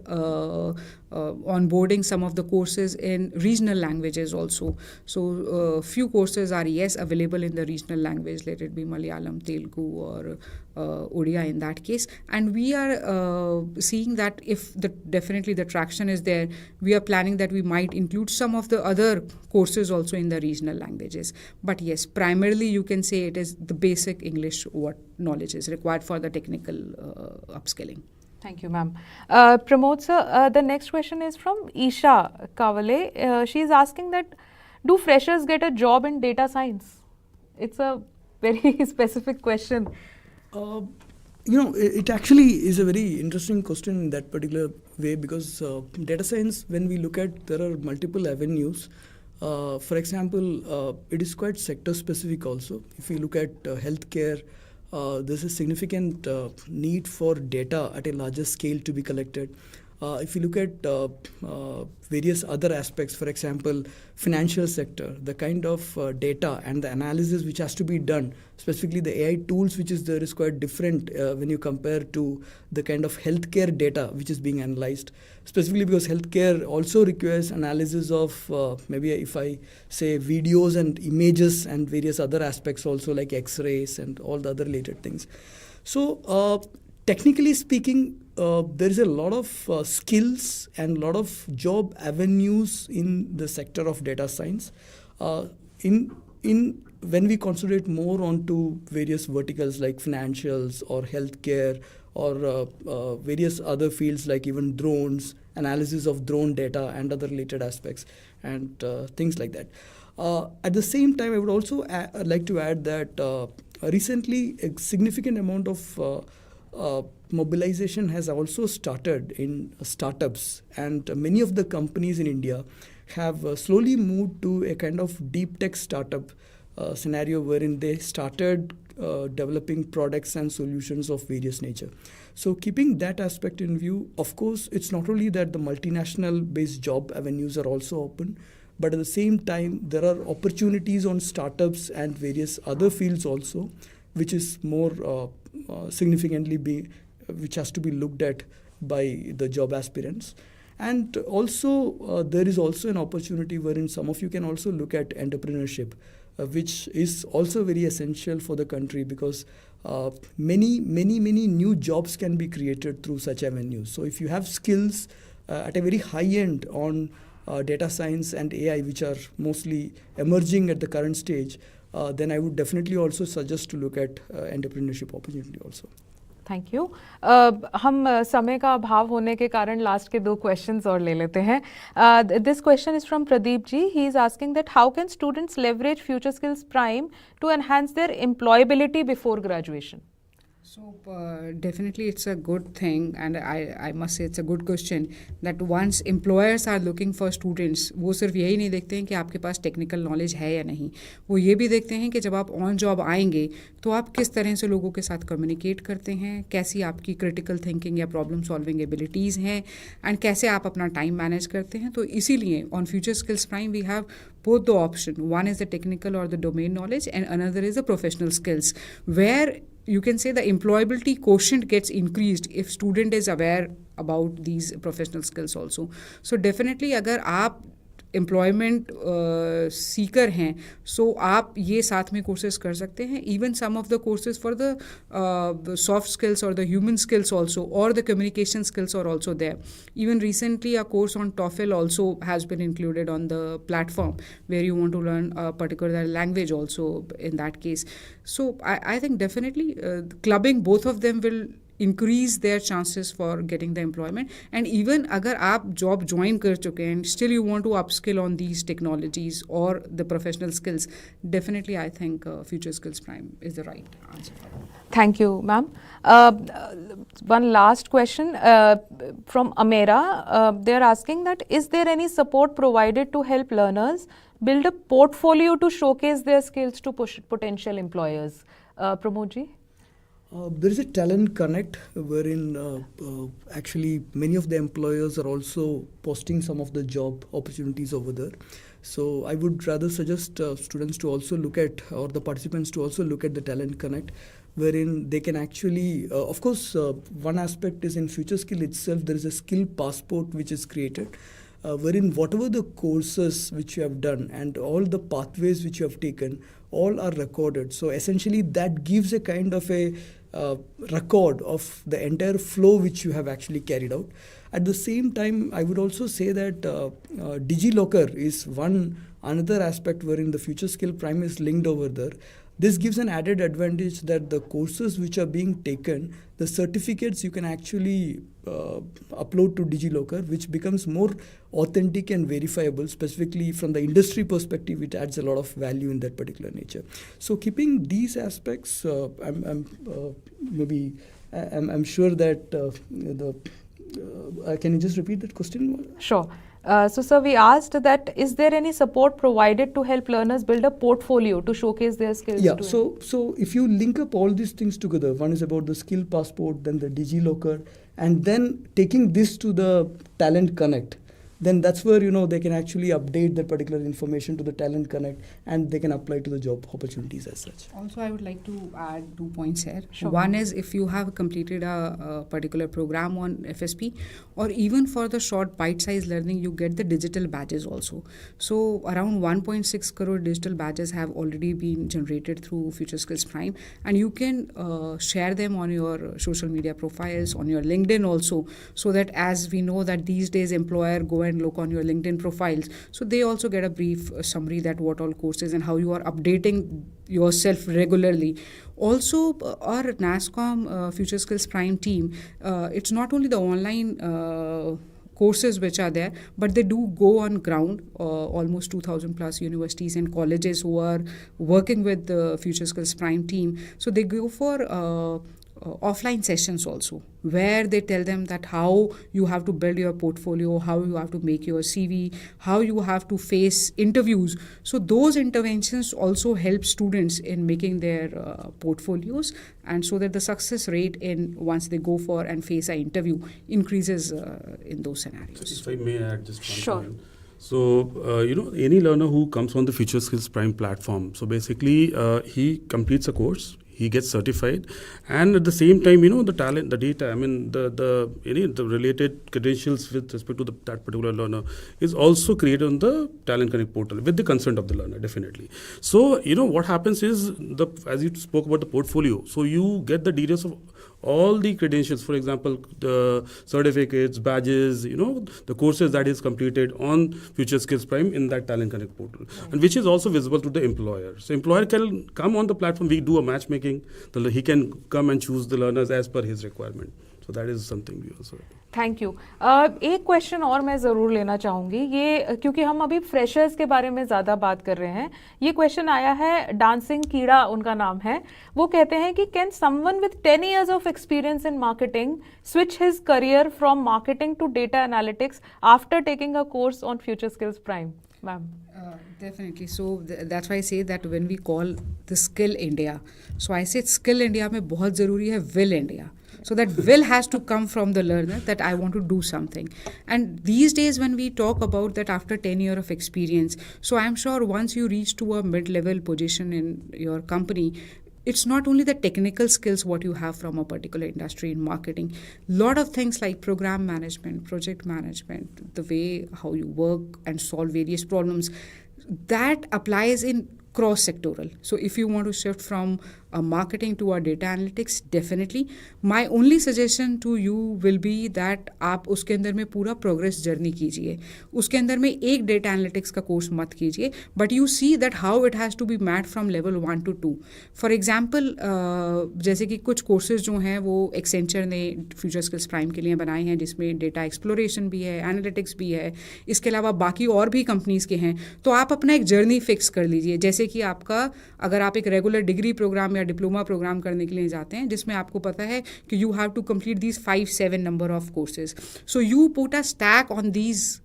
onboarding some of the courses in regional languages also. So few courses are yes available in the regional language, let it be Malayalam, Telugu or Odia in that case. And we are seeing that if definitely the traction is there, we are planning that we might include some of the other courses also in the regional languages. But yes, primarily you can say it is the basic English what knowledge is required for the technical upskilling. Thank you, ma'am. Pramod sir, the next question is from Isha Kavale. She is asking that, do freshers get a job in data science? It's a very specific question. It actually is a very interesting question in that particular way, because data science, when we look at, there are multiple avenues. For example, it is quite sector specific also. If you look at healthcare, there's a significant need for data at a larger scale to be collected. If you look at various other aspects, for example, financial sector, the kind of data and the analysis which has to be done, specifically the AI tools which is there is quite different when you compare to the kind of healthcare data which is being analyzed, specifically because healthcare also requires analysis of maybe if I say videos and images and various other aspects also like x-rays and all the other related things. So technically speaking, there is a lot of skills and a lot of job avenues in the sector of data science. When we concentrate more onto various verticals like financials or healthcare or various other fields like even drones analysis of drone data and other related aspects and things like that. At the same time, I would also like to add that recently a significant amount of mobilization has also started in startups, and many of the companies in India have slowly moved to a kind of deep tech startup scenario wherein they started developing products and solutions of various nature. So keeping that aspect in view, of course, it's not only that the multinational based job avenues are also open, but at the same time, there are opportunities on startups and various other fields also, which is more significantly which has to be looked at by the job aspirants. And also, there is also an opportunity wherein some of you can also look at entrepreneurship, which is also very essential for the country, because many new jobs can be created through such avenues. So if you have skills at a very high end on data science and AI, which are mostly emerging at the current stage, then I would definitely also suggest to look at entrepreneurship opportunity also. Thank you. हम समय का अभाव होने के कारण last के 2 questions और ले लेते हैं. This question is from Pradeep ji. He is asking that how can students leverage Future Skills Prime to enhance their employability before graduation? So definitely it's a good thing, and I must say it's a good question that once employers are looking for students, वो सिर्फ यही नहीं देखते हैं कि आपके पास technical knowledge है या नहीं, वो ये भी देखते हैं कि जब आप ऑन जॉब आएंगे तो आप किस तरह से लोगों के साथ कम्युनिकेट करते हैं, कैसी आपकी क्रिटिकल थिंकिंग या प्रॉब्लम सॉल्विंग एबिलिटीज़ हैं, एंड कैसे आप अपना टाइम मैनेज करते हैं. तो इसीलिए on Future Skills Prime we have both the option. One is the technical or the domain knowledge, and another is the professional skills, where you can say the employability quotient gets increased if student is aware about these professional skills also. So definitely अगर आप employment Sikar हैं, सो आप ये साथ में courses कर सकते हैं. Even some of the courses for the soft skills और द ह्यूमन स्किल्स ऑल्सो, और the communication skills are also there. Even recently a course on TOEFL also has been included on the platform, where you want to learn a particular language also in that case. So I think definitely clubbing both of them will increase their chances for getting the employment. And even अगर आप job join कर चुके हैं, still you want to upskill on these technologies or the professional skills, definitely I think FutureSkills Prime is the right answer. Thank you, ma'am. One last question from Amera. They are asking that is there any support provided to help learners build a portfolio to showcase their skills to potential employers? Pramod ji? There is a talent connect wherein actually many of the employers are also posting some of the job opportunities over there. So I would rather suggest students to also look at, or the participants to also look at the talent connect, wherein they can actually, of course, one aspect is in FutureSkill itself, there is a skill passport which is created, wherein whatever the courses which you have done and all the pathways which you have taken, all are recorded. So essentially that gives a kind of a record of the entire flow which you have actually carried out. At the same time, I would also say that DigiLocker is another aspect wherein the FutureSkill Prime is linked over there. This gives an added advantage that the courses which are being taken, the certificates you can actually upload to DigiLocker, which becomes more authentic and verifiable. Specifically from the industry perspective, it adds a lot of value in that particular nature. So keeping these aspects, I'm sure that can you just repeat that question? Sure. So, sir, we asked that is there any support provided to help learners build a portfolio to showcase their skills? Yeah, so if you link up all these things together, one is about the skill passport, then the DigiLocker, and then taking this to the Talent Connect, then that's where, they can actually update that particular information to the Talent Connect, and they can apply to the job opportunities as such. Also, I would like to add 2 points here. Sure. One is if you have completed a particular program on FSP, or even for the short bite-sized learning, you get the digital badges also. So around 1.6 crore digital badges have already been generated through FutureSkills Prime, and you can share them on your social media profiles, on your LinkedIn also, so that as we know that these days employer go and look on your LinkedIn profiles, so they also get a brief summary that what all courses and how you are updating yourself regularly. Also, our NASSCOM FutureSkills Prime team, it's not only the online courses which are there, but they do go on ground. Almost 2,000 plus universities and colleges who are working with the FutureSkills Prime team. So they go for offline sessions also, where they tell them that how you have to build your portfolio, how you have to make your CV, how you have to face interviews. So those interventions also help students in making their portfolios, and so that the success rate in once they go for and face an interview increases in those scenarios. If I may add just one Sure. point. So, any learner who comes on the FutureSkills Prime platform, so basically he completes a course, he gets certified, and at the same time, the talent, the data, the related credentials with respect to that particular learner is also created on the Talent Connect portal with the consent of the learner, definitely. So, what happens is, as you spoke about the portfolio, so you get the details of all the credentials, for example, the certificates, badges, the courses that is completed on FutureSkills Prime in that Talent Connect portal, and which is also visible to the employer. So employer can come on the platform, we do a matchmaking, he can come and choose the learners as per his requirement. So that is something we also. Thank you. एक question और मैं ज़रूर लेना चाहूँगी, ये क्योंकि हम अभी फ्रेशर्स के बारे में ज़्यादा बात कर रहे हैं। ये क्वेश्चन आया है, डांसिंग कीड़ा उनका नाम है। वो कहते हैं कि can someone with 10 years of experience in marketing switch his career from marketing to data analytics after taking a course on FutureSkills Prime? Ma'am. Definitely. So that's why I say that when we call the Skill India, so I said Skill India में बहुत ज़रूरी है Will India. So that will has to come from the learner that I want to do something. And these days when we talk about that after 10 years of experience, so I'm sure once you reach to a mid-level position in your company, it's not only the technical skills what you have from a particular industry in marketing. Lot of things like program management, project management, the way how you work and solve various problems, that applies in cross-sectoral. So if you want to shift from marketing to a data analytics, definitely. My only suggestion to you will be that आप उसके अंदर में पूरा progress journey कीजिए. उसके अंदर में एक data analytics का course मत कीजिए, but you see that how it has to be mapped from level 1 to 2. For example, जैसे कि कुछ courses जो हैं वो Accenture ने FutureSkills Prime के लिए बनाए हैं, जिसमें data exploration भी है, analytics भी है, इसके अलावा बाकी और भी companies के हैं. तो आप अपना एक journey fix कर लीजिए. जैसे कि आपका अगर आप एक regular degree program या डिप्लोमा प्रोग्राम करने के लिए जाते हैं, जिसमें आपको पता है कि you have to complete these 5-7 number of courses. So you put a stack on these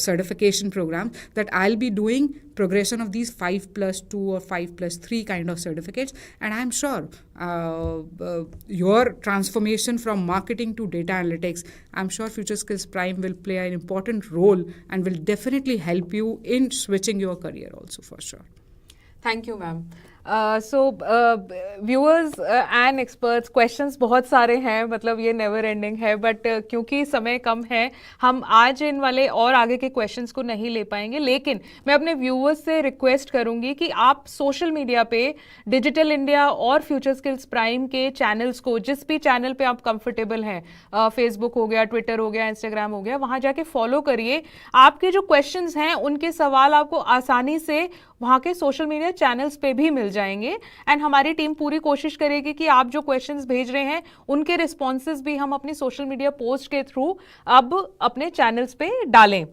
certification program that I'll be doing progression of these 5+2 or 5+3 kind of certificates, and I'm sure your transformation from marketing to data analytics, I'm sure FutureSkills Prime will play an important role and will definitely help you in switching your career also for sure. Thank you ma'am. So viewers and experts, questions बहुत सारे हैं, मतलब ये never ending है, but क्योंकि समय कम है हम आज इन वाले और आगे के क्वेश्चंस को नहीं ले पाएंगे। लेकिन मैं अपने व्यूअर्स से रिक्वेस्ट करूंगी कि आप सोशल मीडिया पे डिजिटल इंडिया और FutureSkills Prime के चैनल्स को, जिस भी चैनल पे आप कंफर्टेबल हैं, फेसबुक हो गया, ट्विटर हो गया, इंस्टाग्राम हो गया, वहाँ जाके फॉलो करिए। आपके जो क्वेश्चंस हैं उनके सवाल आपको आसानी से वहाँ के सोशल मीडिया चैनल्स पे भी मिल जाएंगे, एंड हमारी टीम पूरी कोशिश करेगी कि आप जो क्वेश्चंस भेज रहे हैं उनके रिस्पॉन्सेज भी हम अपनी सोशल मीडिया पोस्ट के थ्रू अब अपने चैनल्स पे डालें।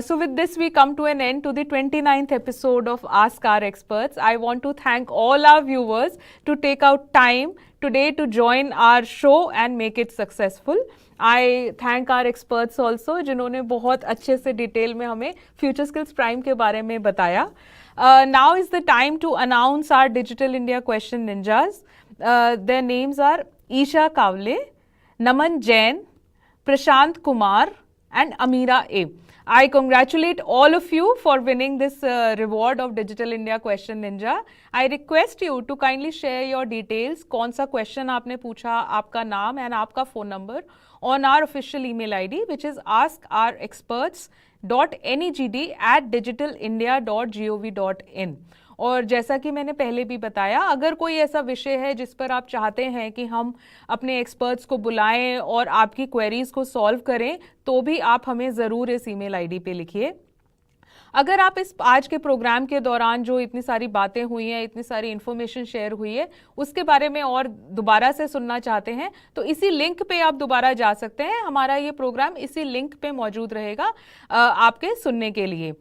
So with this we come to an end to the 29th episode of Ask Our Experts. I want to thank all our viewers to take out time today to join our show and make it successful. I thank our experts also जिन्होंने बहुत अच्छे से detail में हमें FutureSkills Prime के बारे में बताया। Now is the time to announce our Digital India Question Ninjas. Their names are Isha Kavle, Naman Jain, Prashant Kumar and Amira A. I congratulate all of you for winning this reward of Digital India Question Ninja. I request you to kindly share your details, कौन सा question आपने पूछा, आपका नाम and आपका phone number on our official email ID, which is askourexperts.negd@digitalindia.gov.in. और जैसा कि मैंने पहले भी बताया, अगर कोई ऐसा विषय है जिस पर आप चाहते हैं कि हम अपने एक्सपर्ट्स को बुलाएं और आपकी क्वेरीज को सॉल्व करें, तो भी आप हमें ज़रूर इस ईमेल आईडी पे लिखिए। अगर आप इस आज के प्रोग्राम के दौरान जो इतनी सारी बातें हुई हैं, इतनी सारी इन्फॉर्मेशन शेयर हुई है, उसके बारे में और दोबारा से सुनना चाहते हैं तो इसी लिंक पे आप दोबारा जा सकते हैं। हमारा ये प्रोग्राम इसी लिंक पे मौजूद रहेगा आपके सुनने के लिए।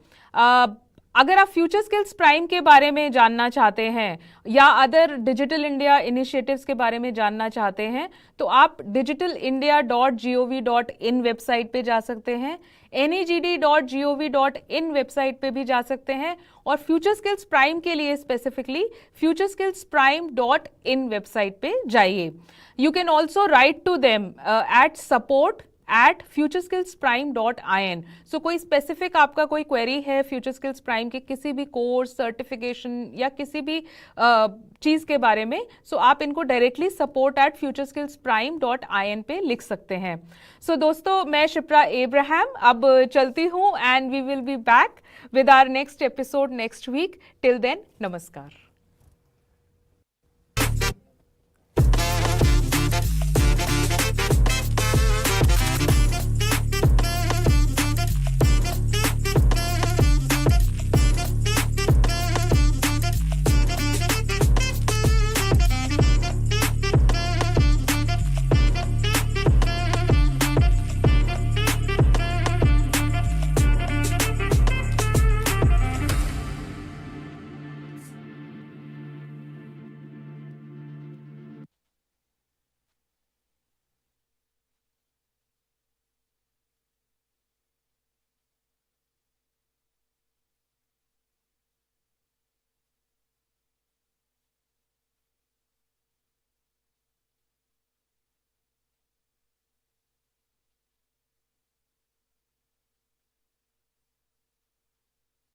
अगर आप फ्यूचर स्किल्स प्राइम के बारे में जानना चाहते हैं या अदर डिजिटल इंडिया इनिशिएटिव्स के बारे में जानना चाहते हैं तो आप digitalindia.gov.in वेबसाइट पे जा सकते हैं, negd.gov.in वेबसाइट पे भी जा सकते हैं और फ्यूचर स्किल्स प्राइम के लिए स्पेसिफिकली futureskillsprime.in वेबसाइट पे जाइए। You can also write to them at support@futureskillsprime.in। So कोई स्पेसिफिक आपका कोई क्वेरी है फ्यूचर स्किल्स प्राइम के किसी भी कोर्स, सर्टिफिकेशन या किसी भी चीज़ के बारे में, सो आप इनको डायरेक्टली support@futureskillsprime.in पे लिख सकते हैं। सो दोस्तों, मैं शिप्रा एब्राहम अब चलती हूँ and we will be back with our next episode next week. Till then, नमस्कार।